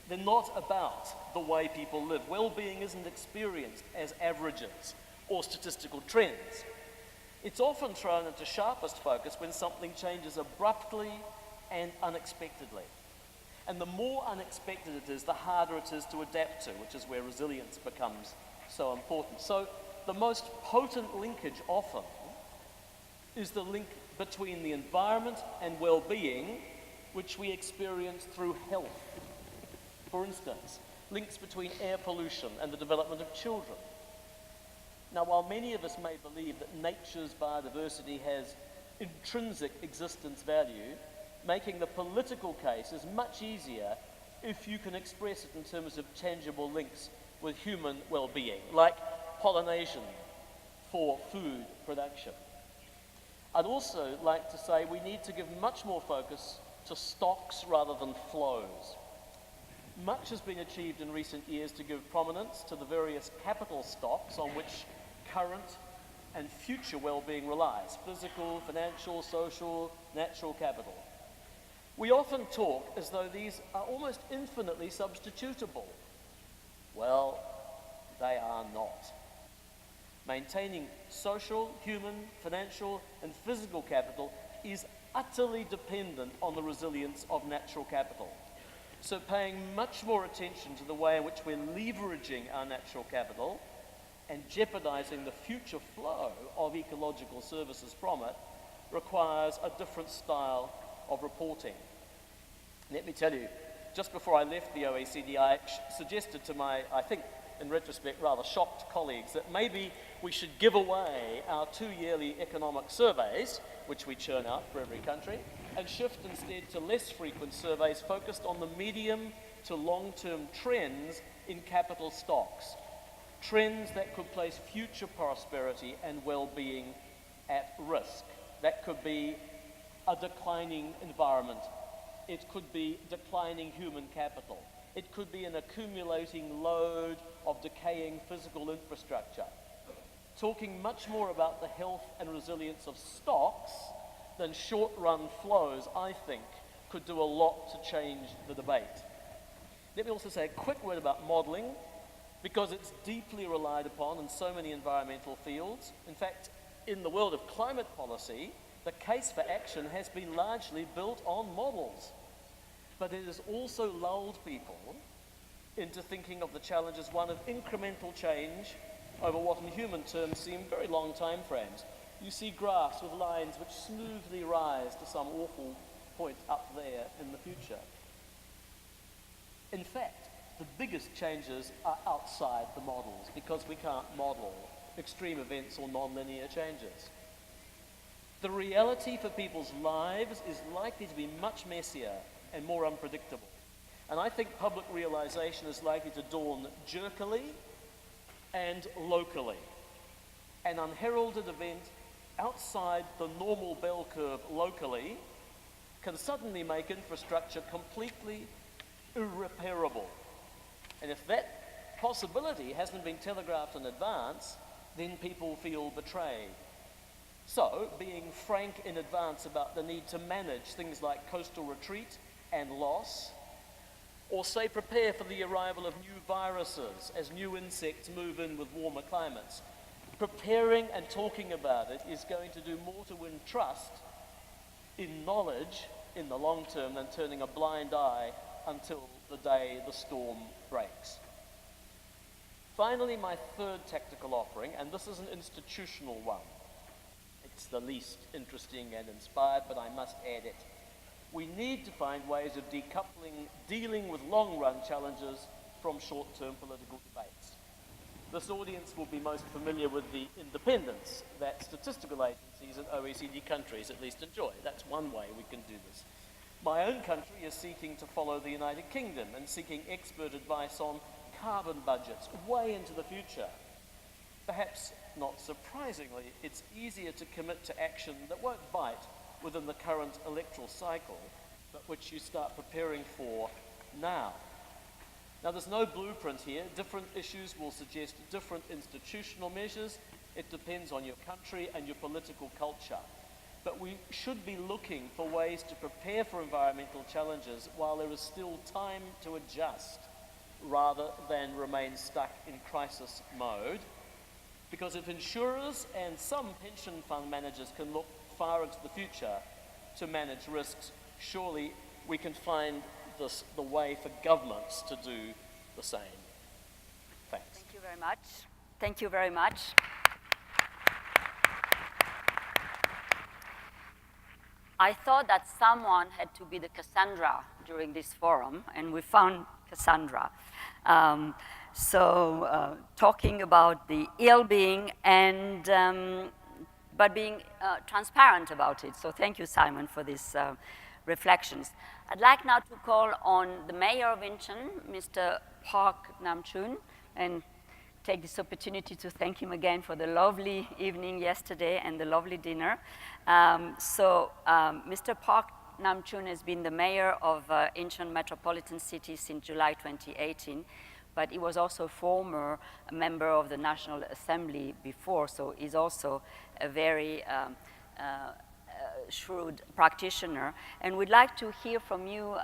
They're not about the way people live. Well-being isn't experienced as averages or statistical trends. It's often thrown into sharpest focus when something changes abruptly and unexpectedly. And the more unexpected it is, the harder it is to adapt to, which is where resilience becomes so important. So the most potent linkage often is the link between the environment and well-being, which we experience through health. For instance, links between air pollution and the development of children. Now, while many of us may believe that nature's biodiversity has intrinsic existence value, making the political case is much easier if you can express it in terms of tangible links with human well-being, like pollination for food production. I'd also like to say we need to give much more focus to stocks rather than flows. Much has been achieved in recent years to give prominence to the various capital stocks on which current and future well-being relies: physical, financial, social, natural capital. We often talk as though these are almost infinitely substitutable. Well, they are not. Maintaining social, human, financial, and physical capital is utterly dependent on the resilience of natural capital. So paying much more attention to the way in which we're leveraging our natural capital and jeopardizing the future flow of ecological services from it requires a different style of reporting. Let me tell you, just before I left the OECD, I suggested to my, I think, in retrospect, rather shocked colleagues that maybe we should give away our 2 yearly economic surveys, which we churn out for every country, and shift instead to less frequent surveys focused on the medium to long-term trends in capital stocks. Trends that could place future prosperity and well-being at risk. That could be a declining environment. It could be declining human capital. It could be an accumulating load of decaying physical infrastructure. Talking much more about the health and resilience of stocks than short-run flows, I think, could do a lot to change the debate. Let me also say a quick word about modelling, because it's deeply relied upon in so many environmental fields. In fact, in the world of climate policy, the case for action has been largely built on models. But it has also lulled people into thinking of the challenge as one of incremental change over what in human terms seem very long time frames. You see graphs with lines which smoothly rise to some awful point up there in the future. In fact, the biggest changes are outside the models because we can't model extreme events or non-linear changes. The reality for people's lives is likely to be much messier and more unpredictable. And I think public realization is likely to dawn jerkily and locally. An unheralded event outside the normal bell curve locally can suddenly make infrastructure completely irreparable. And if that possibility hasn't been telegraphed in advance, then people feel betrayed. So, being frank in advance about the need to manage things like coastal retreat and loss, or say prepare for the arrival of new viruses as new insects move in with warmer climates. Preparing and talking about it is going to do more to win trust in knowledge in the long term than turning a blind eye until the day the storm breaks. Finally, my third tactical offering, and this is an institutional one. It's the least interesting and inspired, but I must add it. We need to find ways of decoupling dealing with long-run challenges from short-term political debates. This audience will be most familiar with the independence that statistical agencies in OECD countries at least enjoy. That's one way we can do this. My own country is seeking to follow the United Kingdom and seeking expert advice on carbon budgets way into the future. Perhaps not surprisingly, it's easier to commit to action that won't bite within the current electoral cycle, but which you start preparing for now. Now, there's no blueprint here. Different issues will suggest different institutional measures. It depends on your country and your political culture. But we should be looking for ways to prepare for environmental challenges while there is still time to adjust, rather than remain stuck in crisis mode. Because if insurers and some pension fund managers can look far into the future to manage risks, surely we can find the way for governments to do the same. Thanks. Thank you very much. Thank you very much. I thought that someone had to be the Cassandra during this forum, and we found Cassandra. Talking about the ill-being and but being transparent about it. So thank you, Simon, for these reflections. I'd like now to call on the mayor of Incheon, Mr. Park Nam-chun, and take this opportunity to thank him again for the lovely evening yesterday and the lovely dinner. Mr. Park Nam-chun has been the mayor of Incheon Metropolitan City since July 2018, but he was also a former member of the National Assembly before, so he's also a very shrewd practitioner. And we'd like to hear from you,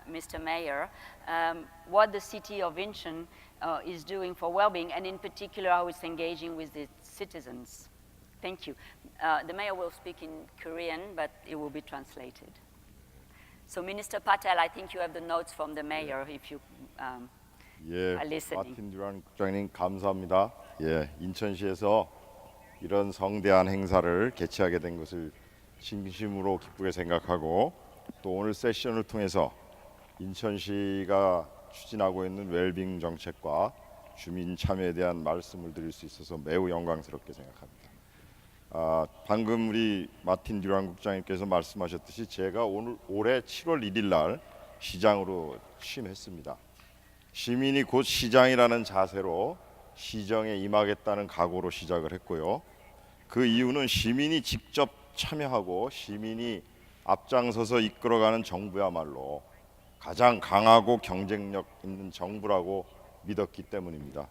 Mr. Mayor, what the city of Incheon is doing for well-being, and in particular how it's engaging with its citizens. Thank you. The mayor will speak in Korean, but it will be translated. So Minister Patel, I think you have the notes from the mayor if you are listening. 마틴 듀란 국장님 감사합니다. 인천시에서 이런 성대한 행사를 개최하게 된 것을 진심으로 기쁘게 생각하고, 또 오늘 세션을 통해서 인천시가 추진하고 있는 웰빙 정책과 주민 참여에 대한 말씀을 드릴 수 있어서 매우 영광스럽게 생각합니다. 방금 우리 마틴 듀란 국장님께서 말씀하셨듯이 제가 올해 7월 1일 날 시장으로 취임했습니다. 시민이 곧 시장이라는 자세로 시정에 임하겠다는 각오로 시작을 했고요. 그 이유는 시민이 직접 참여하고 시민이 앞장서서 이끌어가는 정부야말로 가장 강하고 경쟁력 있는 정부라고 믿었기 때문입니다.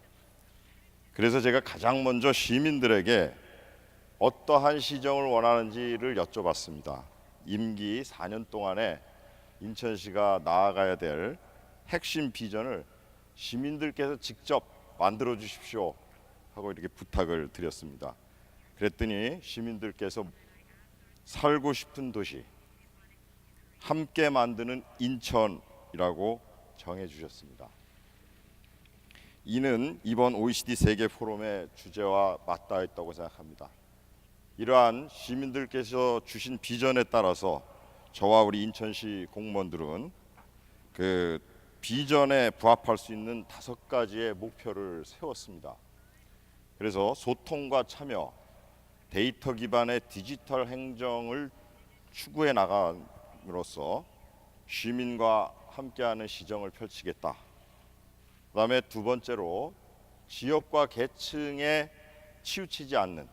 그래서 제가 가장 먼저 시민들에게 어떠한 시정을 원하는지를 여쭤봤습니다. 임기 4년 동안에 인천시가 나아가야 될 핵심 비전을 시민들께서 직접 만들어 주십시오 하고 이렇게 부탁을 드렸습니다. 그랬더니 시민들께서 살고 싶은 도시, 함께 만드는 인천이라고 정해 주셨습니다. 이는 이번 OECD 세계 포럼의 주제와 맞닿아 있다고 생각합니다. 이러한 시민들께서 주신 비전에 따라서 저와 우리 인천시 공무원들은 그 비전에 부합할 수 있는 5가지의 목표를 세웠습니다. 그래서 소통과 참여, 데이터 기반의 디지털 행정을 추구해 나감으로써 시민과 함께하는 시정을 펼치겠다. 그다음에 두 번째로 지역과 계층에 치우치지 않는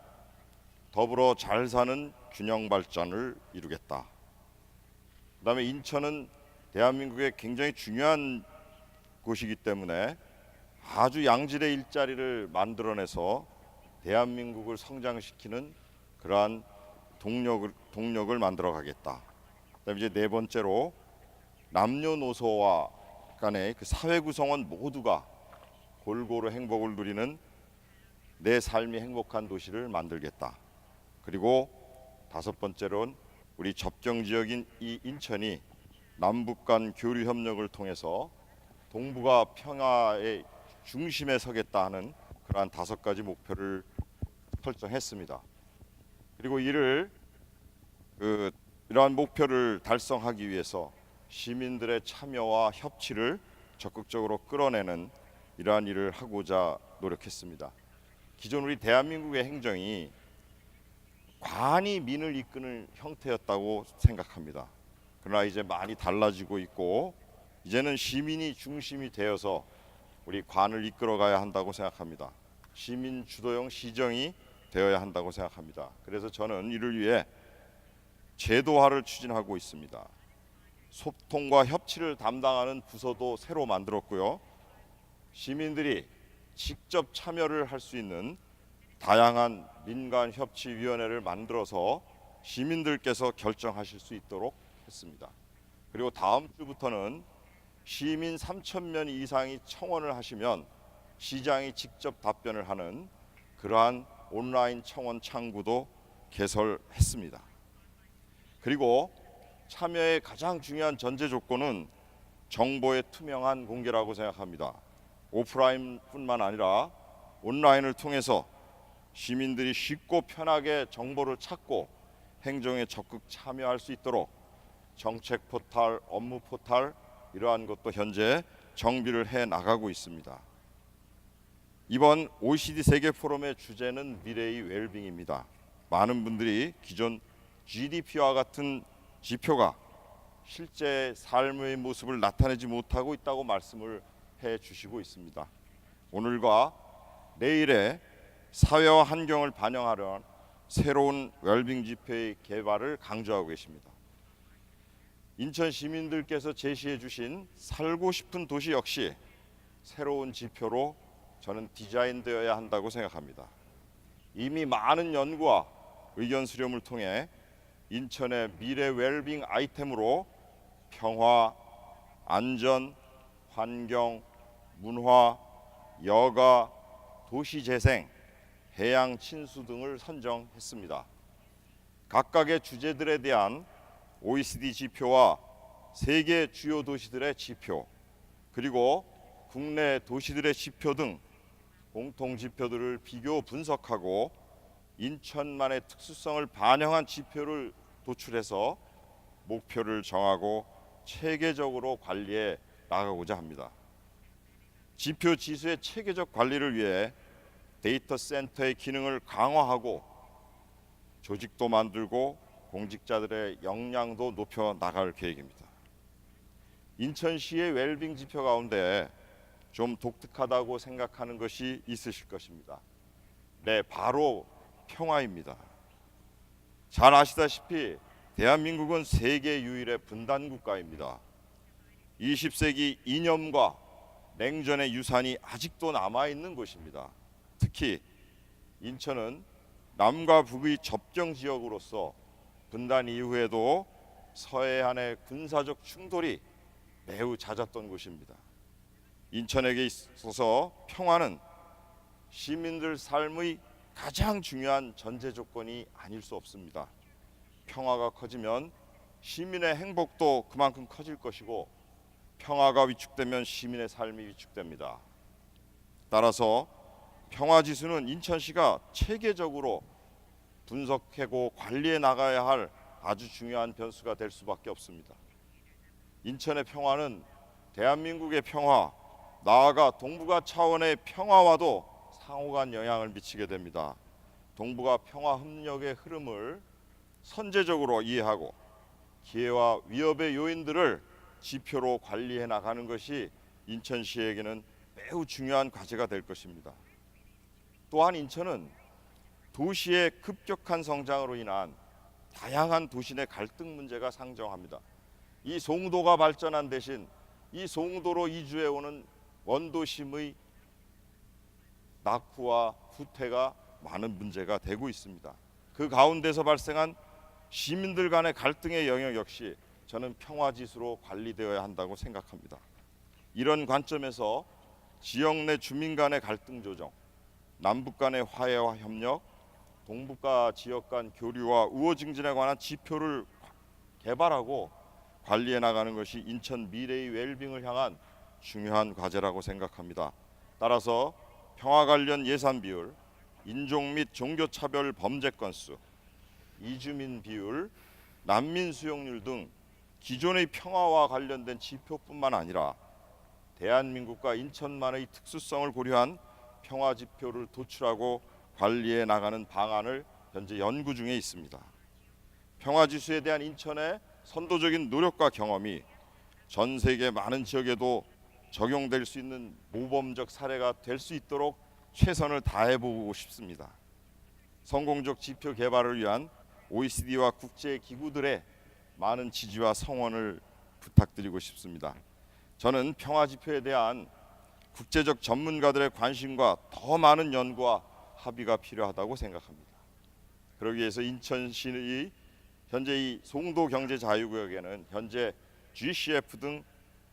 더불어 잘 사는 균형 발전을 이루겠다. 그다음에 인천은 대한민국의 굉장히 중요한 곳이기 때문에 아주 양질의 일자리를 만들어내서 대한민국을 성장시키는 그러한 동력을 만들어 가겠다. 그다음에 이제 네 번째로 남녀노소와 간의 그 사회 구성원 모두가 골고루 행복을 누리는 내 삶이 행복한 도시를 만들겠다. 그리고 5번째로는 우리 접경 지역인 이 인천이 남북 간 교류 협력을 통해서 동북아 평화의 중심에 서겠다 하는 그러한 5가지 목표를 설정했습니다. 그리고 이러한 목표를 달성하기 위해서 시민들의 참여와 협치를 적극적으로 끌어내는 이러한 일을 하고자 노력했습니다. 기존 우리 대한민국의 행정이 관이 민을 이끄는 형태였다고 생각합니다. 그러나 이제 많이 달라지고 있고 이제는 시민이 중심이 되어서 우리 관을 이끌어가야 한다고 생각합니다. 시민 주도형 시정이 되어야 한다고 생각합니다. 그래서 저는 이를 위해 제도화를 추진하고 있습니다. 소통과 협치를 담당하는 부서도 새로 만들었고요. 시민들이 직접 참여를 할 수 있는 다양한 민간협치위원회를 만들어서 시민들께서 결정하실 수 있도록 했습니다. 그리고 다음 주부터는 시민 3,000명 이상이 청원을 하시면 시장이 직접 답변을 하는 그러한 온라인 청원 창구도 개설했습니다. 그리고 참여의 가장 중요한 전제 조건은 정보의 투명한 공개라고 생각합니다. 오프라인뿐만 아니라 온라인을 통해서 시민들이 쉽고 편하게 정보를 찾고 행정에 적극 참여할 수 있도록 정책 포털, 업무 포털 이러한 것도 현재 정비를 해 나가고 있습니다. 이번 OECD 세계 포럼의 주제는 미래의 웰빙입니다. 많은 분들이 기존 GDP와 같은 지표가 실제 삶의 모습을 나타내지 못하고 있다고 말씀을 해 주시고 있습니다. 오늘과 내일의 사회와 환경을 반영하려는 새로운 웰빙 지표의 개발을 강조하고 계십니다. 인천 시민들께서 제시해 주신 살고 싶은 도시 역시 새로운 지표로 저는 디자인되어야 한다고 생각합니다. 이미 많은 연구와 의견 수렴을 통해 인천의 미래 웰빙 아이템으로 평화, 안전, 환경, 문화, 여가, 도시재생, 해양 친수 등을 선정했습니다. 각각의 주제들에 대한 OECD 지표와 세계 주요 도시들의 지표, 그리고 국내 도시들의 지표 등 공통 지표들을 비교 분석하고 인천만의 특수성을 반영한 지표를 도출해서 목표를 정하고 체계적으로 관리해 나가고자 합니다. 지표 지수의 체계적 관리를 위해 데이터 센터의 기능을 강화하고 조직도 만들고 공직자들의 역량도 높여 나갈 계획입니다. 인천시의 웰빙 지표 가운데 좀 독특하다고 생각하는 것이 있으실 것입니다. 네, 바로 평화입니다. 잘 아시다시피 대한민국은 세계 유일의 분단 국가입니다. 20세기 이념과 냉전의 유산이 아직도 남아있는 곳입니다. 특히 인천은 남과 북의 접경 지역으로서 분단 이후에도 서해안의 군사적 충돌이 매우 잦았던 곳입니다. 인천에게 있어서 평화는 시민들 삶의 가장 중요한 전제 조건이 아닐 수 없습니다. 평화가 커지면 시민의 행복도 그만큼 커질 것이고 평화가 위축되면 시민의 삶이 위축됩니다. 따라서 평화지수는 인천시가 체계적으로 분석하고 관리해 나가야 할 아주 중요한 변수가 될 수밖에 없습니다. 인천의 평화는 대한민국의 평화, 나아가 동북아 차원의 평화와도 상호간 영향을 미치게 됩니다. 동북아 평화 협력의 흐름을 선제적으로 이해하고 기회와 위협의 요인들을 지표로 관리해 나가는 것이 인천시에게는 매우 중요한 과제가 될 것입니다. 또한 인천은 도시의 급격한 성장으로 인한 다양한 도시 내 갈등 문제가 상정합니다. 이 송도가 발전한 대신 이 송도로 이주해 오는 원도심의 낙후와 후퇴가 많은 문제가 되고 있습니다. 그 가운데서 발생한 시민들 간의 갈등의 영역 역시 저는 평화지수로 관리되어야 한다고 생각합니다. 이런 관점에서 지역 내 주민 간의 갈등 조정, 남북 간의 화해와 협력, 동북아 지역 간 교류와 우호 증진에 관한 지표를 개발하고 관리해 나가는 것이 인천 미래의 웰빙을 향한 중요한 과제라고 생각합니다. 따라서 평화 관련 예산 비율, 인종 및 종교 차별 범죄 건수, 이주민 비율, 난민 수용률 등 기존의 평화와 관련된 지표뿐만 아니라 대한민국과 인천만의 특수성을 고려한 평화 지표를 도출하고 관리해 나가는 방안을 현재 연구 중에 있습니다. 평화 지수에 대한 인천의 선도적인 노력과 경험이 전 세계 많은 지역에도 적용될 수 있는 모범적 사례가 될 수 있도록 최선을 다해 보고 싶습니다. 성공적 지표 개발을 위한 OECD와 국제 기구들의 많은 지지와 성원을 부탁드리고 싶습니다. 저는 평화 지표에 대한 국제적 전문가들의 관심과 더 많은 연구와 합의가 필요하다고 생각합니다. 그러기 위해서 인천시의 현재 이 송도 경제 자유구역에는 현재 GCF 등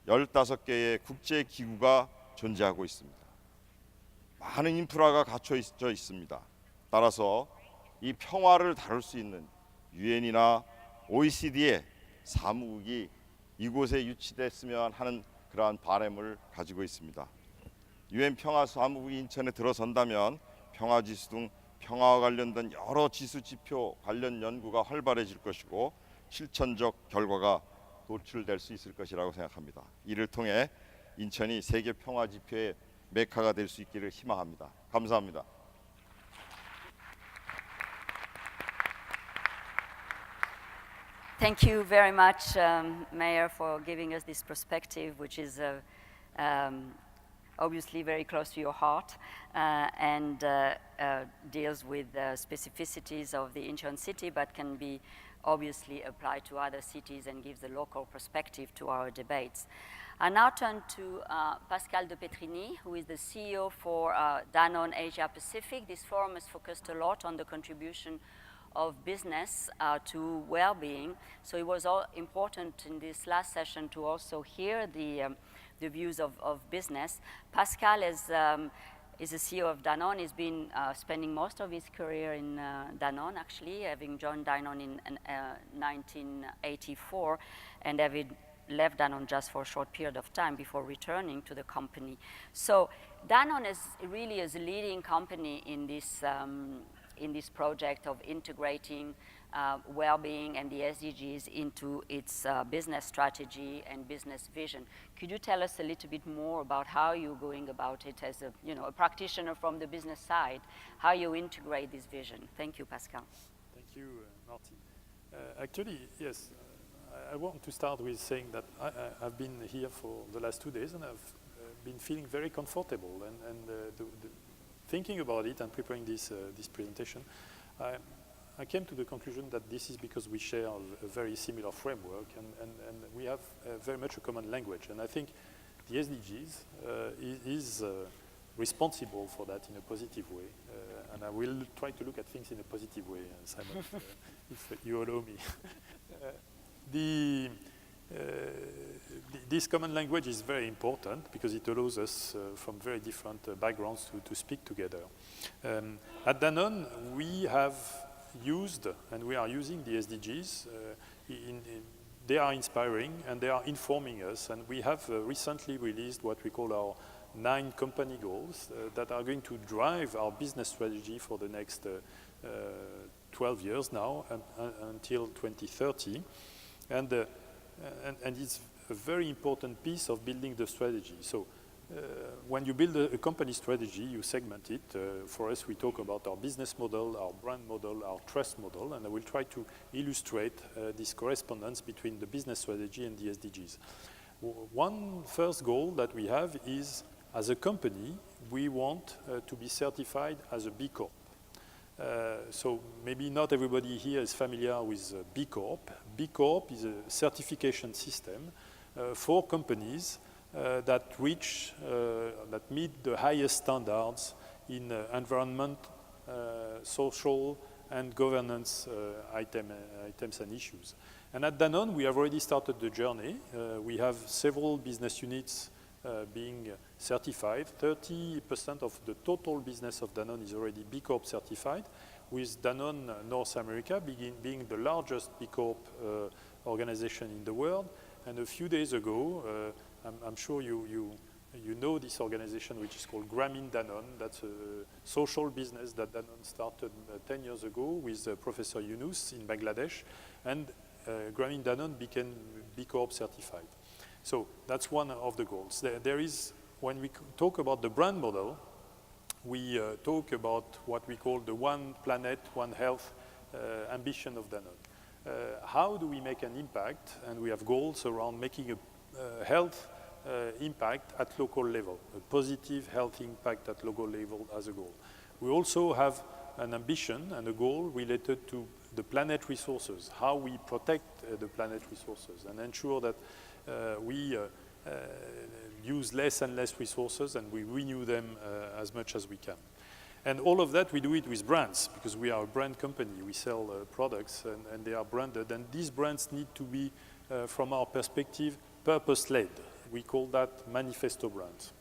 15개의 국제 기구가 존재하고 있습니다. 많은 인프라가 갖춰져 있습니다. 따라서 이 평화를 다룰 수 있는 유엔이나 OECD의 사무국이 이곳에 유치됐으면 하는 그러한 바람을 가지고 있습니다. 유엔 평화 사무국이 인천에 들어선다면 평화 지수 등 평화와 관련된 여러 지수 지표 관련 연구가 활발해질 것이고 실천적 결과가 도출될 수 있을 것이라고 생각합니다. 이를 통해 인천이 세계 평화 지표의 메카가 될 수 있기를 희망합니다. 감사합니다. Thank you very much, Mayor, for giving us this perspective, which is obviously very close to your heart and deals with the specificities of the Incheon city, but can be obviously applied to other cities and gives a local perspective to our debates. I now turn to Pascal de Petrini, who is the CEO for Danone Asia Pacific. This forum is focused a lot on the contribution of business to well-being. So it was important in this last session to also hear the views of business. Pascal is the CEO of Danone. He's been spending most of his career in Danone, actually, having joined Danone in 1984 and having left Danone just for a short period of time before returning to the company. So Danone is really a leading company in this project of integrating well-being and the SDGs into its business strategy and business vision. Could you tell us a little bit more about how you're going about it as a practitioner from the business side, how you integrate this vision? Thank you, Pascal. Thank you, Martin. Actually, yes, I want to start with saying that I've been here for the last 2 days and I've been feeling very comfortable and thinking about it and preparing this presentation, I came to the conclusion that this is because we share a very similar framework and we have very much a common language. And I think the SDGs is responsible for that in a positive way. And I will try to look at things in a positive way, Simon, if you allow me. This common language is very important because it allows us from very different backgrounds to speak together. At Danone, we have used and we are using the SDGs. They are inspiring and they are informing us, and we have recently released what we call our 9 company goals that are going to drive our business strategy for the next 12 years now until 2030. And it's a very important piece of building the strategy. So when you build a company strategy, you segment it. For us, we talk about our business model, our brand model, our trust model, and I will try to illustrate this correspondence between the business strategy and the SDGs. One first goal that we have is, as a company, we want to be certified as a B Corp. So maybe not everybody here is familiar with B Corp. B Corp is a certification system for companies that meet the highest standards in environment, social, and governance items and issues. And at Danone, we have already started the journey. We have several business units being certified. 30% of the total business of Danone is already B Corp certified, with Danone North America being the largest B Corp organization in the world. And a few days ago, I'm sure you You know this organization which is called Grameen Danone. That's a social business that Danone started 10 years ago with Professor Yunus in Bangladesh, and Grameen Danone became B Corp certified. So that's one of the goals. There is, when we talk about the brand model, we talk about what we call the one planet, one health ambition of Danone. How do we make an impact? And we have goals around making a health impact at local level, a positive health impact at local level as a goal. We also have an ambition and a goal related to the planet resources, how we protect the planet resources and ensure that we use less and less resources and we renew them as much as we can. And all of that, we do it with brands, because we are a brand company. We sell products and they are branded, and these brands need to be, from our perspective, purpose-led. We call that manifesto brands.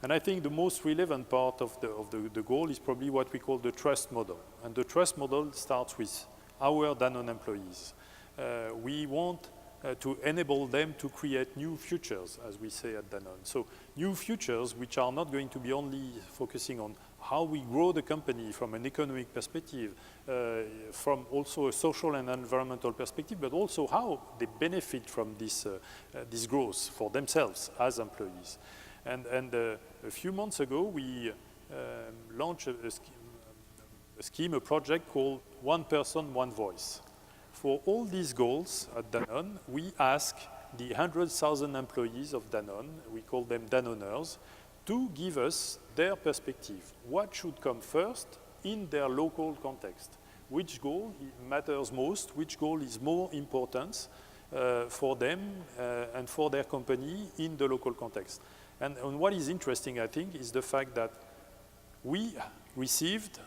And I think the most relevant part of the goal is probably what we call the trust model. And the trust model starts with our Danone employees. We want to enable them to create new futures, as we say at Danone. So new futures which are not going to be only focusing on how we grow the company from an economic perspective, from also a social and environmental perspective, but also how they benefit from this growth for themselves as employees. And a few months ago, we launched a project called One Person, One Voice. For all these goals at Danone, we ask the 100,000 employees of Danone, we call them Danoners, to give us their perspective. What should come first in their local context? Which goal matters most? Which goal is more important for them and for their company in the local context? And what is interesting, I think, is the fact that we received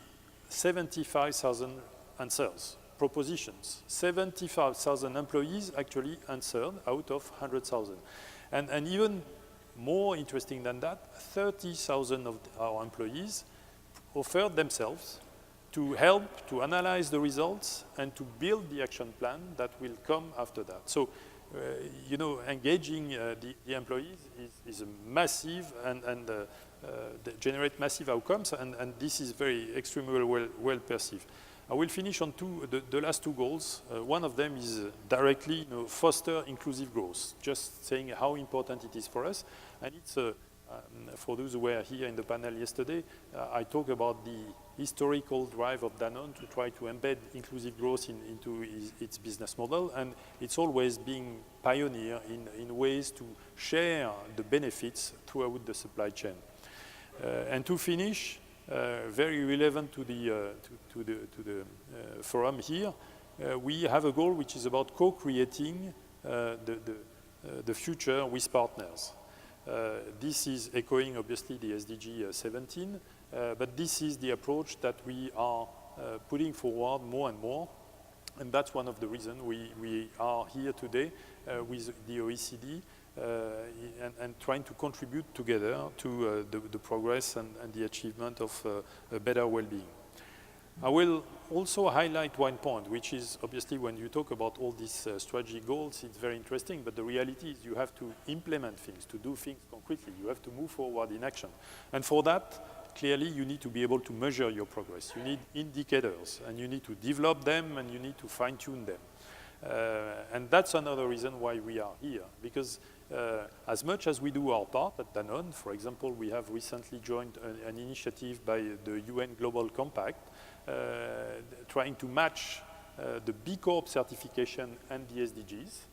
75,000 answers, propositions. 75,000 employees actually answered out of 100,000. And even more interesting than that, 30,000 of our employees offered themselves to help to analyze the results and to build the action plan that will come after that. So, you know, engaging the employees is a massive and generate massive outcomes, and this is very extremely well perceived. I will finish on the last two goals. One of them is directly, foster inclusive growth, just saying how important it is for us. And it's, for those who were here in the panel yesterday, I talked about the historical drive of Danone to try to embed inclusive growth into its business model. And it's always being pioneer in ways to share the benefits throughout the supply chain. And to finish, very relevant to the forum here, we have a goal which is about co-creating the future with partners. This is echoing obviously the SDG 17, but this is the approach that we are putting forward more and more, and that's one of the reasons we are here today with the OECD. And trying to contribute together to the progress and the achievement of a better well-being. I will also highlight one point, which is obviously when you talk about all these strategic goals, it's very interesting, but the reality is you have to implement things, to do things concretely. You have to move forward in action. And for that, clearly you need to be able to measure your progress. You need indicators, and you need to develop them, and you need to fine-tune them. And that's another reason why we are here, because as much as we do our part at Danone, for example, we have recently joined an initiative by the UN Global Compact, trying to match the B Corp certification and the SDGs.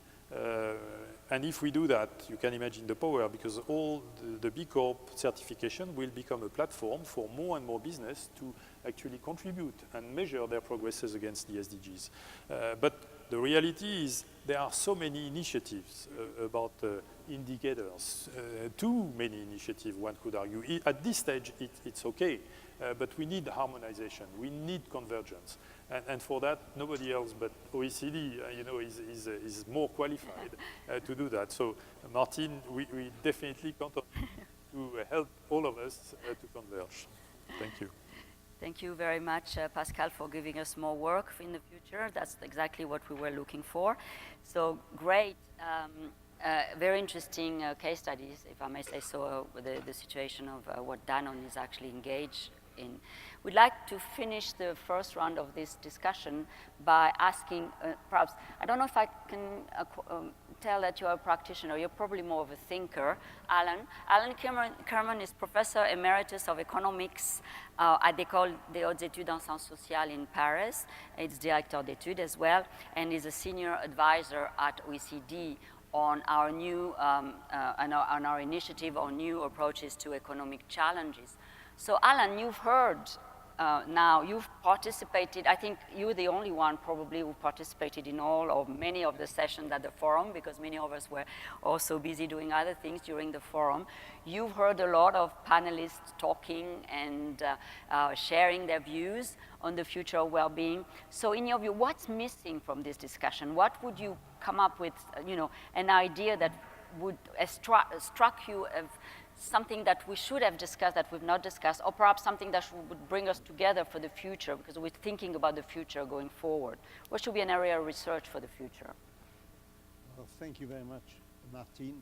And if we do that, you can imagine the power, because all the B Corp certification will become a platform for more and more business to actually contribute and measure their progresses against the SDGs. But the reality is there are so many initiatives about indicators, too many initiatives, one could argue. At this stage, it's okay, but we need harmonization, we need convergence. And for that, nobody else but OECD is more qualified to do that. So, Martin, we definitely count on you to help all of us to converge. Thank you. Thank you very much, Pascal, for giving us more work in the future. That's exactly what we were looking for. So great very interesting case studies, if I may say so, the situation of what Danone is actually engaged in. We'd like to finish the first round of this discussion by asking, perhaps, I don't know if I can tell that you're a practitioner, you're probably more of a thinker, Alan. Alan Kerman is Professor Emeritus of Economics at l'École des Hautes Études en Sciences Sociales in Paris. It's Director d'études as well, and is a senior advisor at OECD on our new, on our initiative on new approaches to economic challenges. So Alan, you've heard now, you've participated, I think you're the only one probably who participated in all or many of the sessions at the forum, because many of us were also busy doing other things during the forum. You've heard a lot of panelists talking and sharing their views on the future of well-being. So in your view, what's missing from this discussion? What would you come up with, an idea that would struck you as something that we should have discussed that we've not discussed, or perhaps something that would bring us together for the future, because we're thinking about the future going forward? What should be an area of research for the future? Well, thank you very much, Martine.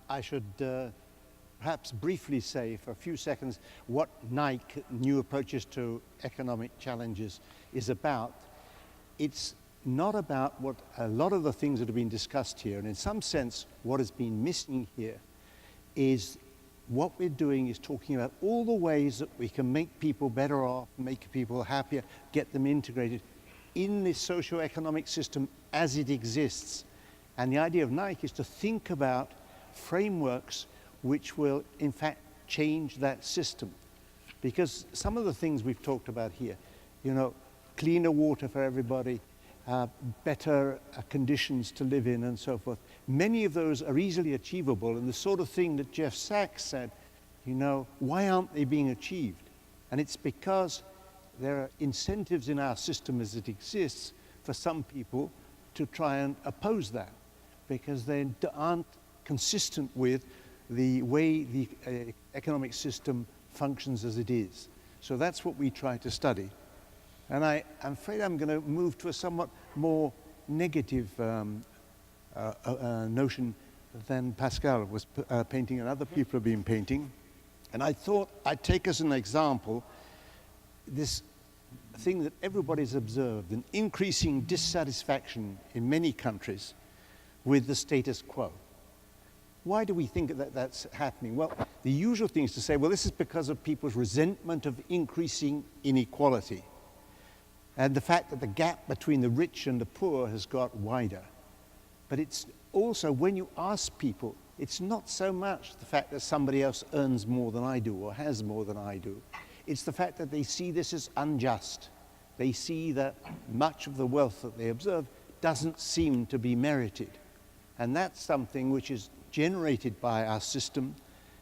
I should perhaps briefly say for a few seconds what Nike, New Approaches to Economic Challenges, is about. It's not about what a lot of the things that have been discussed here, and in some sense what has been missing here is what we're doing is talking about all the ways that we can make people better off, make people happier, get them integrated in this socio-economic system as it exists. And the idea of Nike is to think about frameworks which will, in fact, change that system. Because some of the things we've talked about here, cleaner water for everybody, better conditions to live in and so forth. Many of those are easily achievable, and the sort of thing that Jeff Sachs said, why aren't they being achieved? And it's because there are incentives in our system as it exists for some people to try and oppose that, because they aren't consistent with the way the economic system functions as it is. So that's what we try to study. And I'm afraid I'm going to move to a somewhat more negative notion than Pascal was painting and other people have been painting. And I thought I'd take as an example this thing that everybody's observed, an increasing dissatisfaction in many countries with the status quo. Why do we think that that's happening? Well, the usual thing is to say, well, this is because of people's resentment of increasing inequality, and the fact that the gap between the rich and the poor has got wider. But it's also, when you ask people, it's not so much the fact that somebody else earns more than I do or has more than I do. It's the fact that they see this as unjust. They see that much of the wealth that they observe doesn't seem to be merited. And that's something which is generated by our system.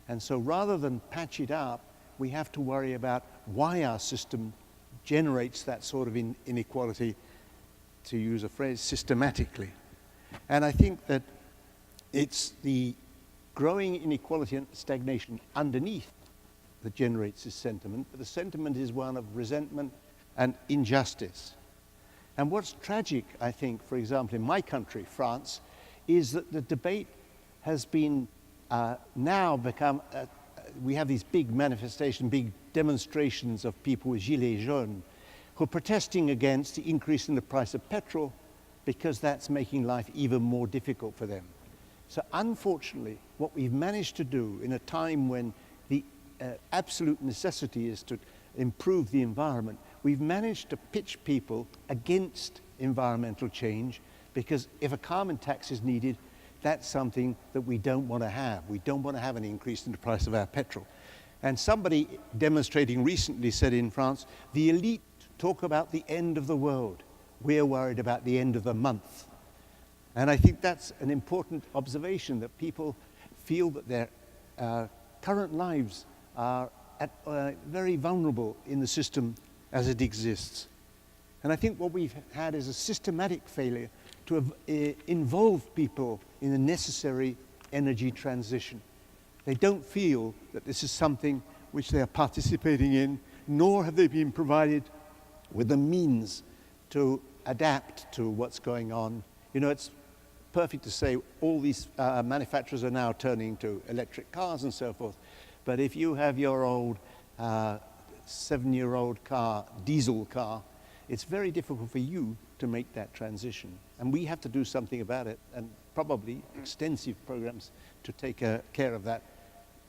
And so rather than patch it up, we have to worry about why our system generates that sort of inequality, to use a phrase, systematically. And I think that it's the growing inequality and stagnation underneath that generates this sentiment, but the sentiment is one of resentment and injustice. And what's tragic, I think, for example, in my country, France, is that the debate has been now become, we have these big manifestations, big demonstrations of people with gilets jaunes who are protesting against the increase in the price of petrol because that's making life even more difficult for them. So unfortunately, what we've managed to do in a time when the absolute necessity is to improve the environment, we've managed to pitch people against environmental change, because if a carbon tax is needed, that's something that we don't want to have. We don't want to have an increase in the price of our petrol. And somebody demonstrating recently said in France, the elite talk about the end of the world. We're worried about the end of the month. And I think that's an important observation, that people feel that their current lives are very vulnerable in the system as it exists. And I think what we've had is a systematic failure to involve people in the necessary energy transition. They don't feel that this is something which they are participating in, nor have they been provided with the means to adapt to what's going on. It's perfect to say all these manufacturers are now turning to electric cars and so forth. But if you have your old 7-year-old car, diesel car, it's very difficult for you to make that transition. And we have to do something about it, and probably extensive programs to take care of that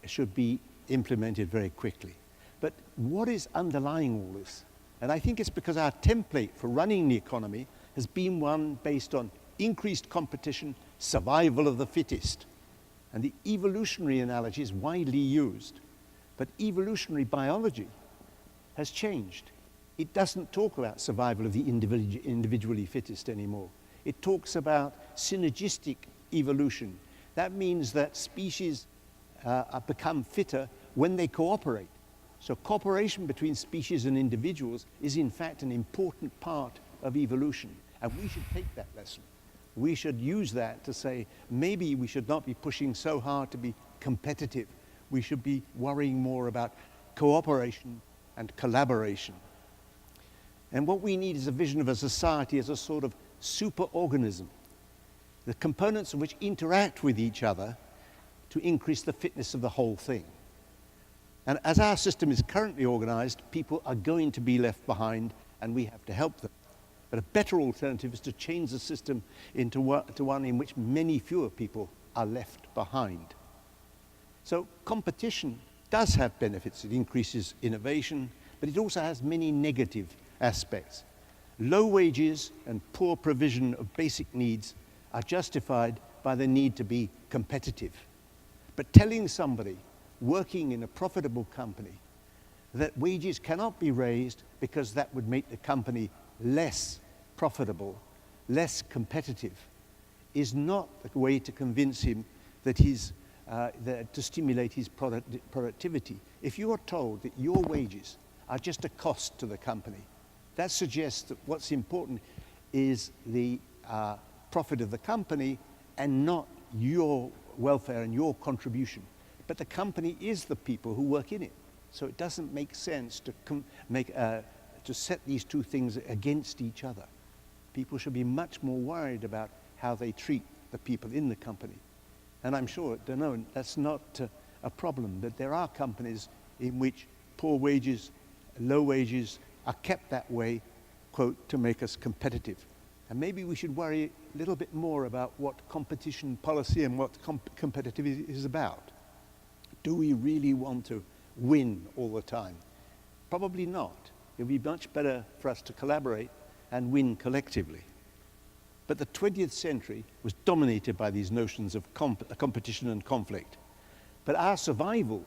should be implemented very quickly. But what is underlying all this? And I think it's because our template for running the economy has been one based on increased competition, survival of the fittest. And the evolutionary analogy is widely used. But evolutionary biology has changed. It doesn't talk about survival of the individually fittest anymore. It talks about synergistic evolution. That means that species become fitter when they cooperate. So cooperation between species and individuals is in fact an important part of evolution. And we should take that lesson. We should use that to say, maybe we should not be pushing so hard to be competitive. We should be worrying more about cooperation and collaboration. And what we need is a vision of a society as a sort of superorganism, the components of which interact with each other to increase the fitness of the whole thing. And as our system is currently organized, people are going to be left behind, and we have to help them. But a better alternative is to change the system into one in which many fewer people are left behind. So competition does have benefits. It increases innovation, but it also has many negative aspects. Low wages and poor provision of basic needs are justified by the need to be competitive. But telling somebody working in a profitable company that wages cannot be raised because that would make the company less profitable, less competitive, is not the way to convince him that to stimulate his productivity. If you are told that your wages are just a cost to the company, that suggests that what's important is the profit of the company and not your welfare and your contribution. But the company is the people who work in it. So it doesn't make sense to set these two things against each other. People should be much more worried about how they treat the people in the company. And I'm sure at Danone that's not a problem, but there are companies in which poor wages, low wages are kept that way, quote, to make us competitive. And maybe we should worry a little bit more about what competition policy and what competitiveness is about. Do we really want to win all the time? Probably not. It would be much better for us to collaborate and win collectively. But the 20th century was dominated by these notions of competition and conflict. But our survival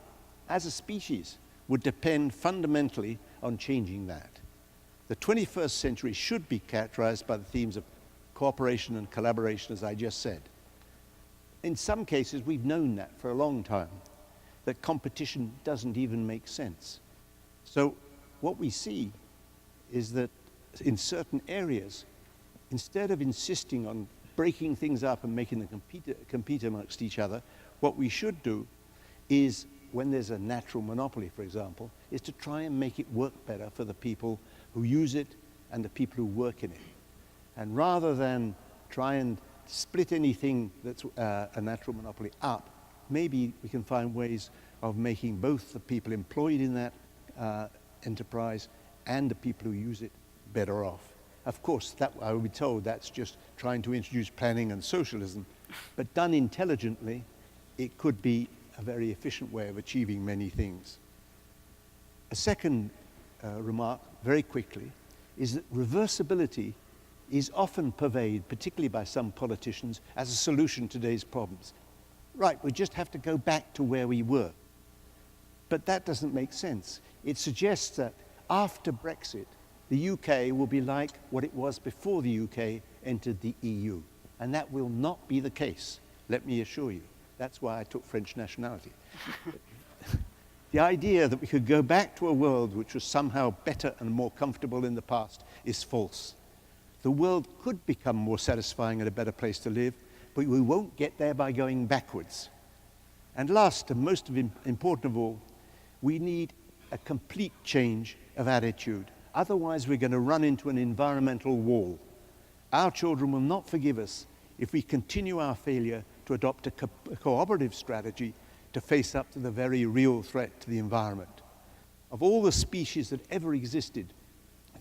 as a species would depend fundamentally on changing that. The 21st century should be characterized by the themes of cooperation and collaboration, as I just said. In some cases, we've known that for a long time, that competition doesn't even make sense. So what we see is that in certain areas, instead of insisting on breaking things up and making them compete amongst each other, what we should do is, when there's a natural monopoly, for example, is to try and make it work better for the people who use it and the people who work in it. And rather than try and split anything that's a natural monopoly up, maybe we can find ways of making both the people employed in that enterprise and the people who use it better off. Of course, that, I will be told, that's just trying to introduce planning and socialism, but done intelligently, it could be a very efficient way of achieving many things. A second remark, very quickly, is that reversibility is often purveyed, particularly by some politicians, as a solution to today's problems. Right, we just have to go back to where we were. But that doesn't make sense. It suggests that after Brexit, the UK will be like what it was before the UK entered the EU. And that will not be the case, let me assure you. That's why I took French nationality. The idea that we could go back to a world which was somehow better and more comfortable in the past is false. The world could become more satisfying and a better place to live, but we won't get there by going backwards. And last and most important of all, we need a complete change of attitude. Otherwise, we're going to run into an environmental wall. Our children will not forgive us if we continue our failure to adopt a cooperative strategy to face up to the very real threat to the environment. Of all the species that ever existed,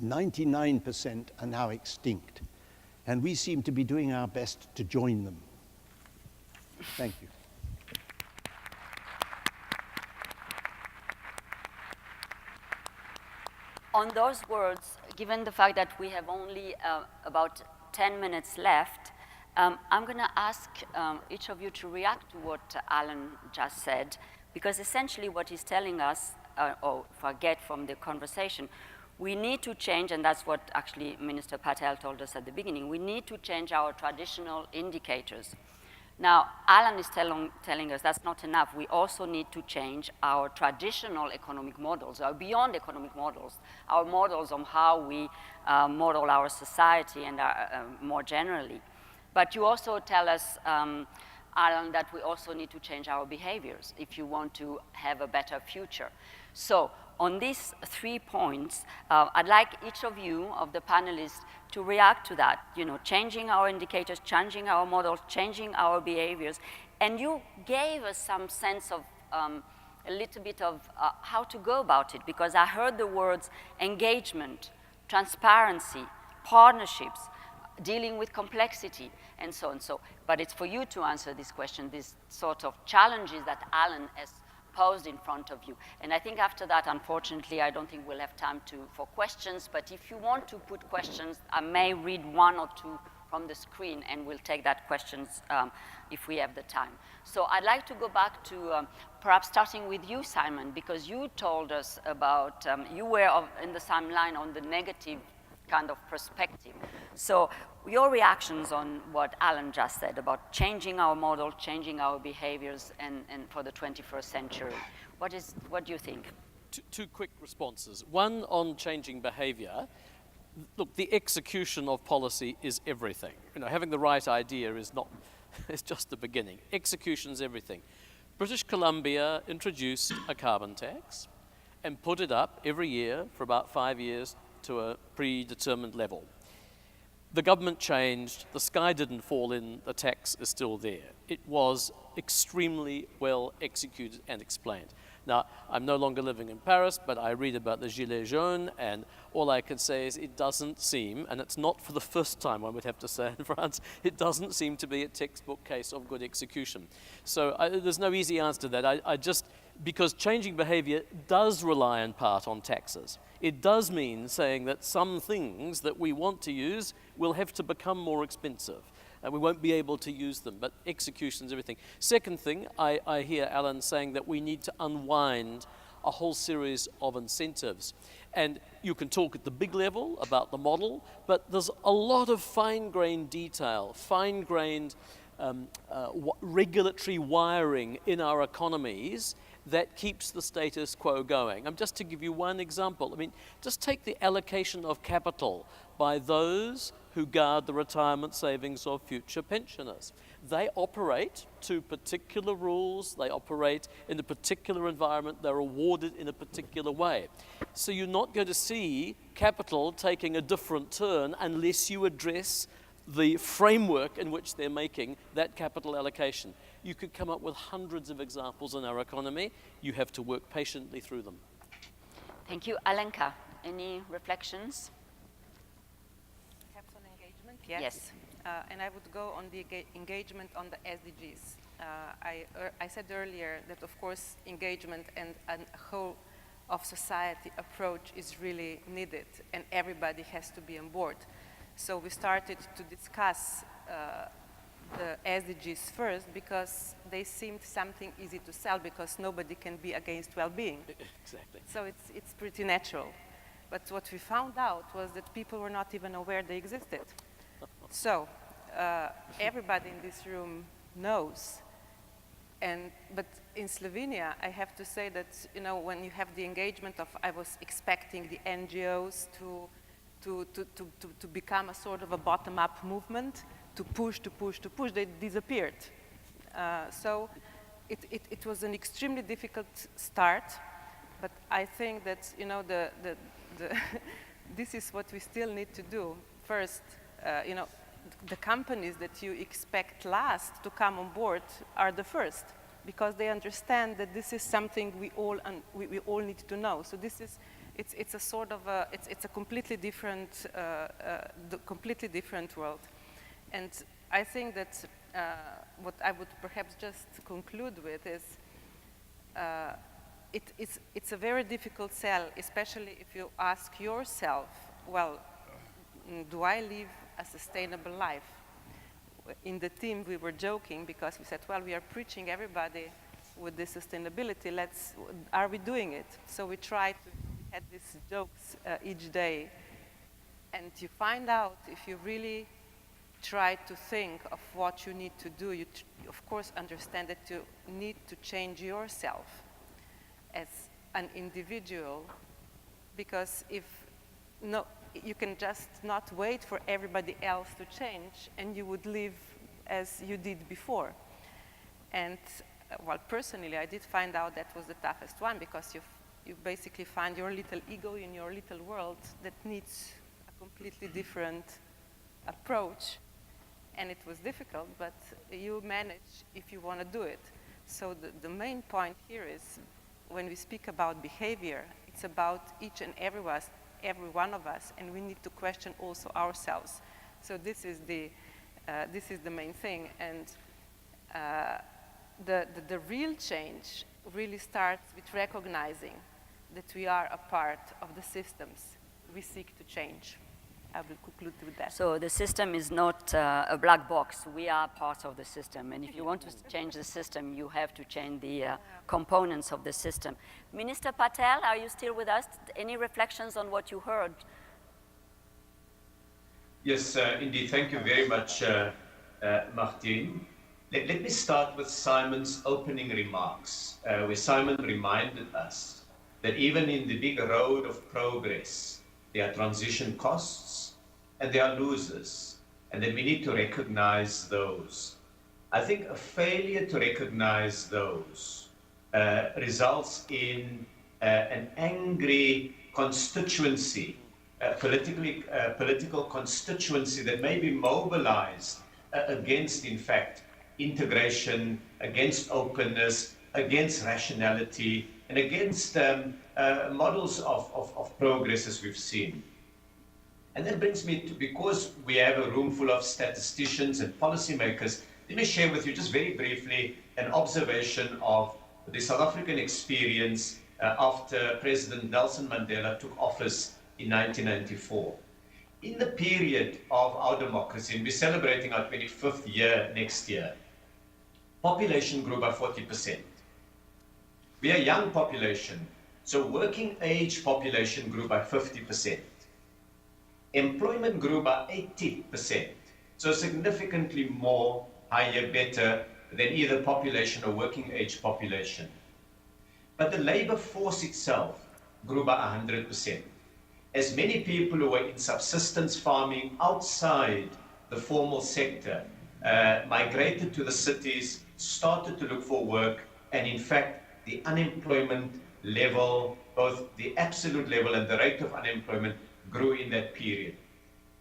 99% are now extinct, and we seem to be doing our best to join them. Thank you. On those words, given the fact that we have only about 10 minutes left, I'm going to ask each of you to react to what Alan just said, because essentially what he's telling us, or if I get from the conversation, we need to change, and that's what actually Minister Patel told us at the beginning, we need to change our traditional indicators. Now, Alan is telling us that's not enough. We also need to change our traditional economic models, or beyond economic models, our models on how we model our society and more generally. But you also tell us, Alan, that we also need to change our behaviors if you want to have a better future. So on these 3 points, I'd like each of you, of the panelists, to react to that, you know, changing our indicators, changing our models, changing our behaviors. And you gave us some sense of a little bit of how to go about it, because I heard the words engagement, transparency, partnerships, dealing with complexity, and so on. But it's for you to answer this question, these sort of challenges that Alan has posed in front of you. And I think after that, unfortunately, I don't think we'll have time for questions, but if you want to put questions, I may read 1 or 2 from the screen, and we'll take that questions if we have the time. So I'd like to go back to perhaps starting with you, Simon, because you told us about, you were in the same line on the negative kind of perspective. So your reactions on what Alan just said about changing our model, changing our behaviors, and for the 21st century. What do you think? Two quick responses. One on changing behavior. Look, the execution of policy is everything. You know, having the right idea is not, it's just the beginning. Execution's everything. British Columbia introduced a carbon tax and put it up every year for about 5 years to a predetermined level. The government changed, the sky didn't fall in, the tax is still there. It was extremely well executed and explained. Now, I'm no longer living in Paris, but I read about the Gilets jaunes, and all I can say is it doesn't seem, and it's not for the first time, I would have to say, in France, it doesn't seem to be a textbook case of good execution. So there's no easy answer to that. Because changing behavior does rely in part on taxes. It does mean saying that some things that we want to use will have to become more expensive, and we won't be able to use them, but execution's everything. Second thing, I hear Alan saying that we need to unwind a whole series of incentives. And you can talk at the big level about the model, but there's a lot of fine-grained detail, fine-grained regulatory wiring in our economies that keeps the status quo going. Just to give you one example, just take the allocation of capital by those who guard the retirement savings of future pensioners. They operate to particular rules, they operate in a particular environment, they're awarded in a particular way. So you're not going to see capital taking a different turn unless you address the framework in which they're making that capital allocation. You could come up with hundreds of examples in our economy. You have to work patiently through them. Thank you. Alenka, any reflections? Perhaps on engagement? Yes. And I would go on the engagement on the SDGs. I said earlier that, of course, engagement and a whole of society approach is really needed, and everybody has to be on board. So we started to discuss the SDGs first because they seemed something easy to sell because nobody can be against well-being. Exactly. So it's pretty natural. But what we found out was that people were not even aware they existed. So everybody in this room knows. But in Slovenia, I have to say that, when you have the engagement of, I was expecting the NGOs to become a sort of a bottom-up movement, to push, they disappeared. So it was an extremely difficult start, but I think that, this is what we still need to do. First, the companies that you expect last to come on board are the first, because they understand that this is something we all need to know. So this is, it's a sort of it's a completely different world. And I think that what I would perhaps just conclude with is it's a very difficult sell, especially if you ask yourself, well, do I live a sustainable life? In the team, we were joking because we said, well, we are preaching everybody with this sustainability. Are we doing it? So we try to have these jokes each day. And you find out if you really try to think of what you need to do, you of course understand that you need to change yourself as an individual, because if no, you can just not wait for everybody else to change, and you would live as you did before. And well, personally, I did find out that was the toughest one, because you basically find your little ego in your little world that needs a completely different approach. And it was difficult, but you manage if you want to do it. So the main point here is, when we speak about behavior, it's about each and every one of us, and we need to question also ourselves. So this is the main thing, and the real change really starts with recognizing that we are a part of the systems we seek to change. I will conclude with that. So the system is not a black box. We are part of the system. And if you want to change the system, you have to change the components of the system. Minister Patel, are you still with us? Any reflections on what you heard? Yes, indeed. Thank you very much, Martine. Let me start with Simon's opening remarks, where Simon reminded us that even in the big road of progress, there are transition costs and there are losers, and that we need to recognize those. I think a failure to recognize those results in an angry constituency, political constituency that may be mobilized against, in fact, integration, against openness, against rationality, and against models of progress as we've seen. And that brings me to, because we have a room full of statisticians and policymakers, let me share with you just very briefly an observation of the South African experience after President Nelson Mandela took office in 1994. In the period of our democracy, and we're celebrating our 25th year next year, population grew by 40%. We are a young population, so working age population grew by 50%. Employment grew by 80%, so significantly more, higher, better than either population or working age population. But the labor force itself grew by 100%. As many people who were in subsistence farming outside the formal sector migrated to the cities, started to look for work, and in fact, the unemployment level, both the absolute level and the rate of unemployment, grew in that period.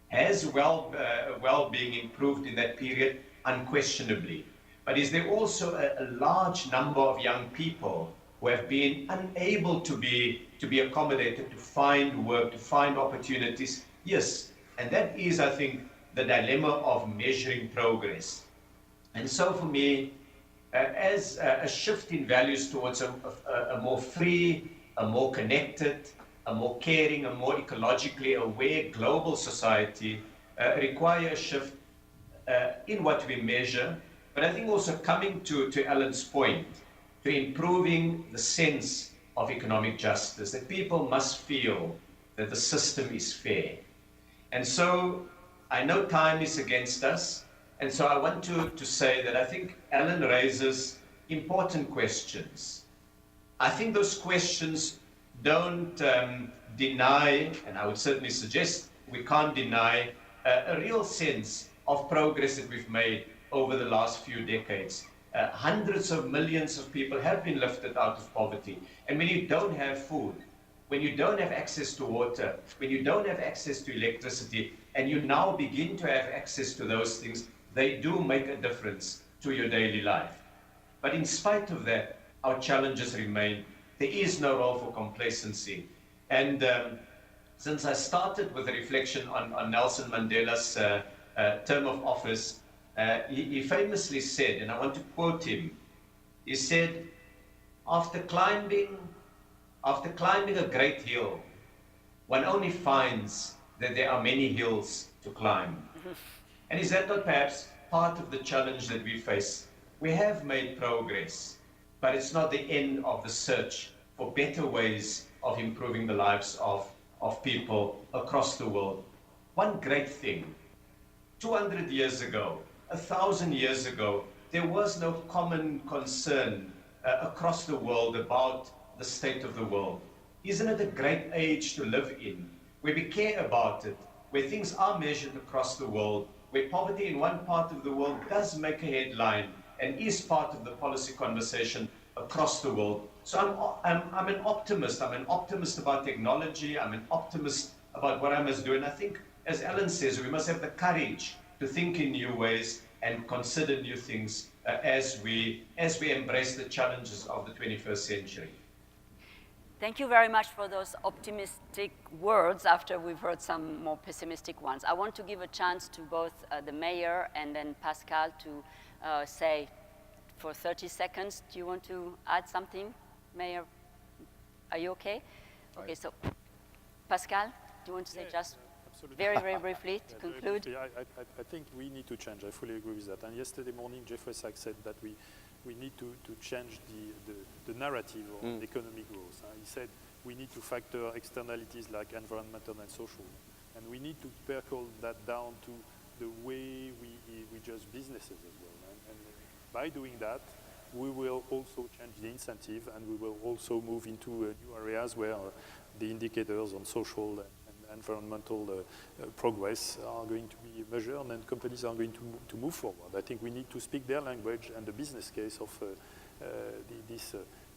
Has well-being improved in that period? Unquestionably. But is there also a large number of young people who have been unable to be accommodated, to find work, to find opportunities? Yes, and that is, I think, the dilemma of measuring progress. And so for me, as a shift in values towards a more free, a more connected, a more caring, a more ecologically aware global society require a shift in what we measure, but I think also coming to Alan's point, to improving the sense of economic justice, that people must feel that the system is fair. And so I know time is against us, and so I want to say that I think Alan raises important questions. I think those questions don't deny, and I would certainly suggest we can't deny, a real sense of progress that we've made over the last few decades. Hundreds of millions of people have been lifted out of poverty. And when you don't have food, when you don't have access to water, when you don't have access to electricity, and you now begin to have access to those things, they do make a difference to your daily life. But in spite of that, our challenges remain. There is no role for complacency. And since I started with a reflection on Nelson Mandela's term of office, he famously said, and I want to quote him, he said, after climbing a great hill, one only finds that there are many hills to climb. And is that not perhaps part of the challenge that we face? We have made progress, but it's not the end of the search for better ways of improving the lives of people across the world. One great thing, 200 years ago, 1,000 years ago, there was no common concern across the world about the state of the world. Isn't it a great age to live in, where we care about it, where things are measured across the world, where poverty in one part of the world does make a headline and is part of the policy conversation across the world. So I'm an optimist. I'm an optimist about technology. I'm an optimist about what I must do. And I think, as Alan says, we must have the courage to think in new ways and consider new things as we embrace the challenges of the 21st century. Thank you very much for those optimistic words after we've heard some more pessimistic ones. I want to give a chance to both the mayor and then Pascal to say for 30 seconds. Do you want to add something, Mayor? Are you okay? Okay, so Pascal, do you want to say just very, very briefly to conclude? I think we need to change. I fully agree with that. And yesterday morning, Jeffrey Sachs said that we need to change the narrative on economic growth. He said we need to factor externalities like environmental and social. And we need to percolate that down to the way we judge businesses as well. And by doing that, we will also change the incentive, and we will also move into new areas where the indicators on social and environmental progress are going to be measured, and companies are going to move forward. I think we need to speak their language, and the business case of this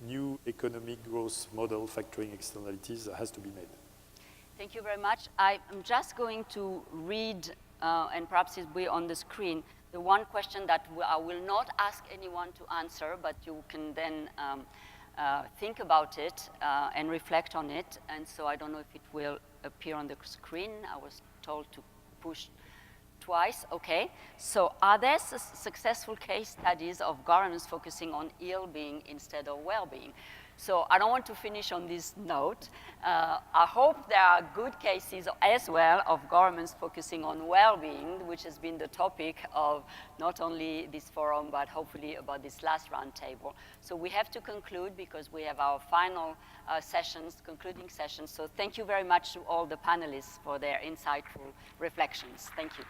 new economic growth model factoring externalities has to be made. Thank you very much. I'm just going to read, and perhaps it will be on the screen, the one question that I will not ask anyone to answer, but you can then think about it and reflect on it. And so I don't know if it will appear on the screen. I was told to push twice. Okay. So are there successful case studies of governments focusing on ill-being instead of well-being? So I don't want to finish on this note. I hope there are good cases as well of governments focusing on well-being, which has been the topic of not only this forum, but hopefully about this last roundtable. So we have to conclude because we have our final concluding sessions. So thank you very much to all the panelists for their insightful reflections. Thank you.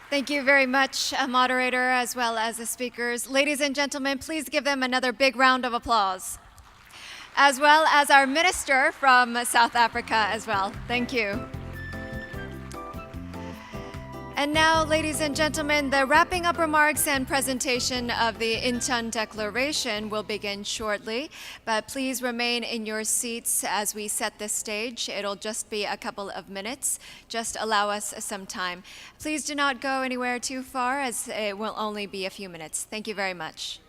Thank you very much, moderator, as well as the speakers. Ladies and gentlemen, please give them another big round of applause, as well as our minister from South Africa as well. Thank you. And now, ladies and gentlemen, the wrapping up remarks and presentation of the Incheon Declaration will begin shortly, but please remain in your seats as we set the stage. It'll just be a couple of minutes. Just allow us some time. Please do not go anywhere too far, as it will only be a few minutes. Thank you very much.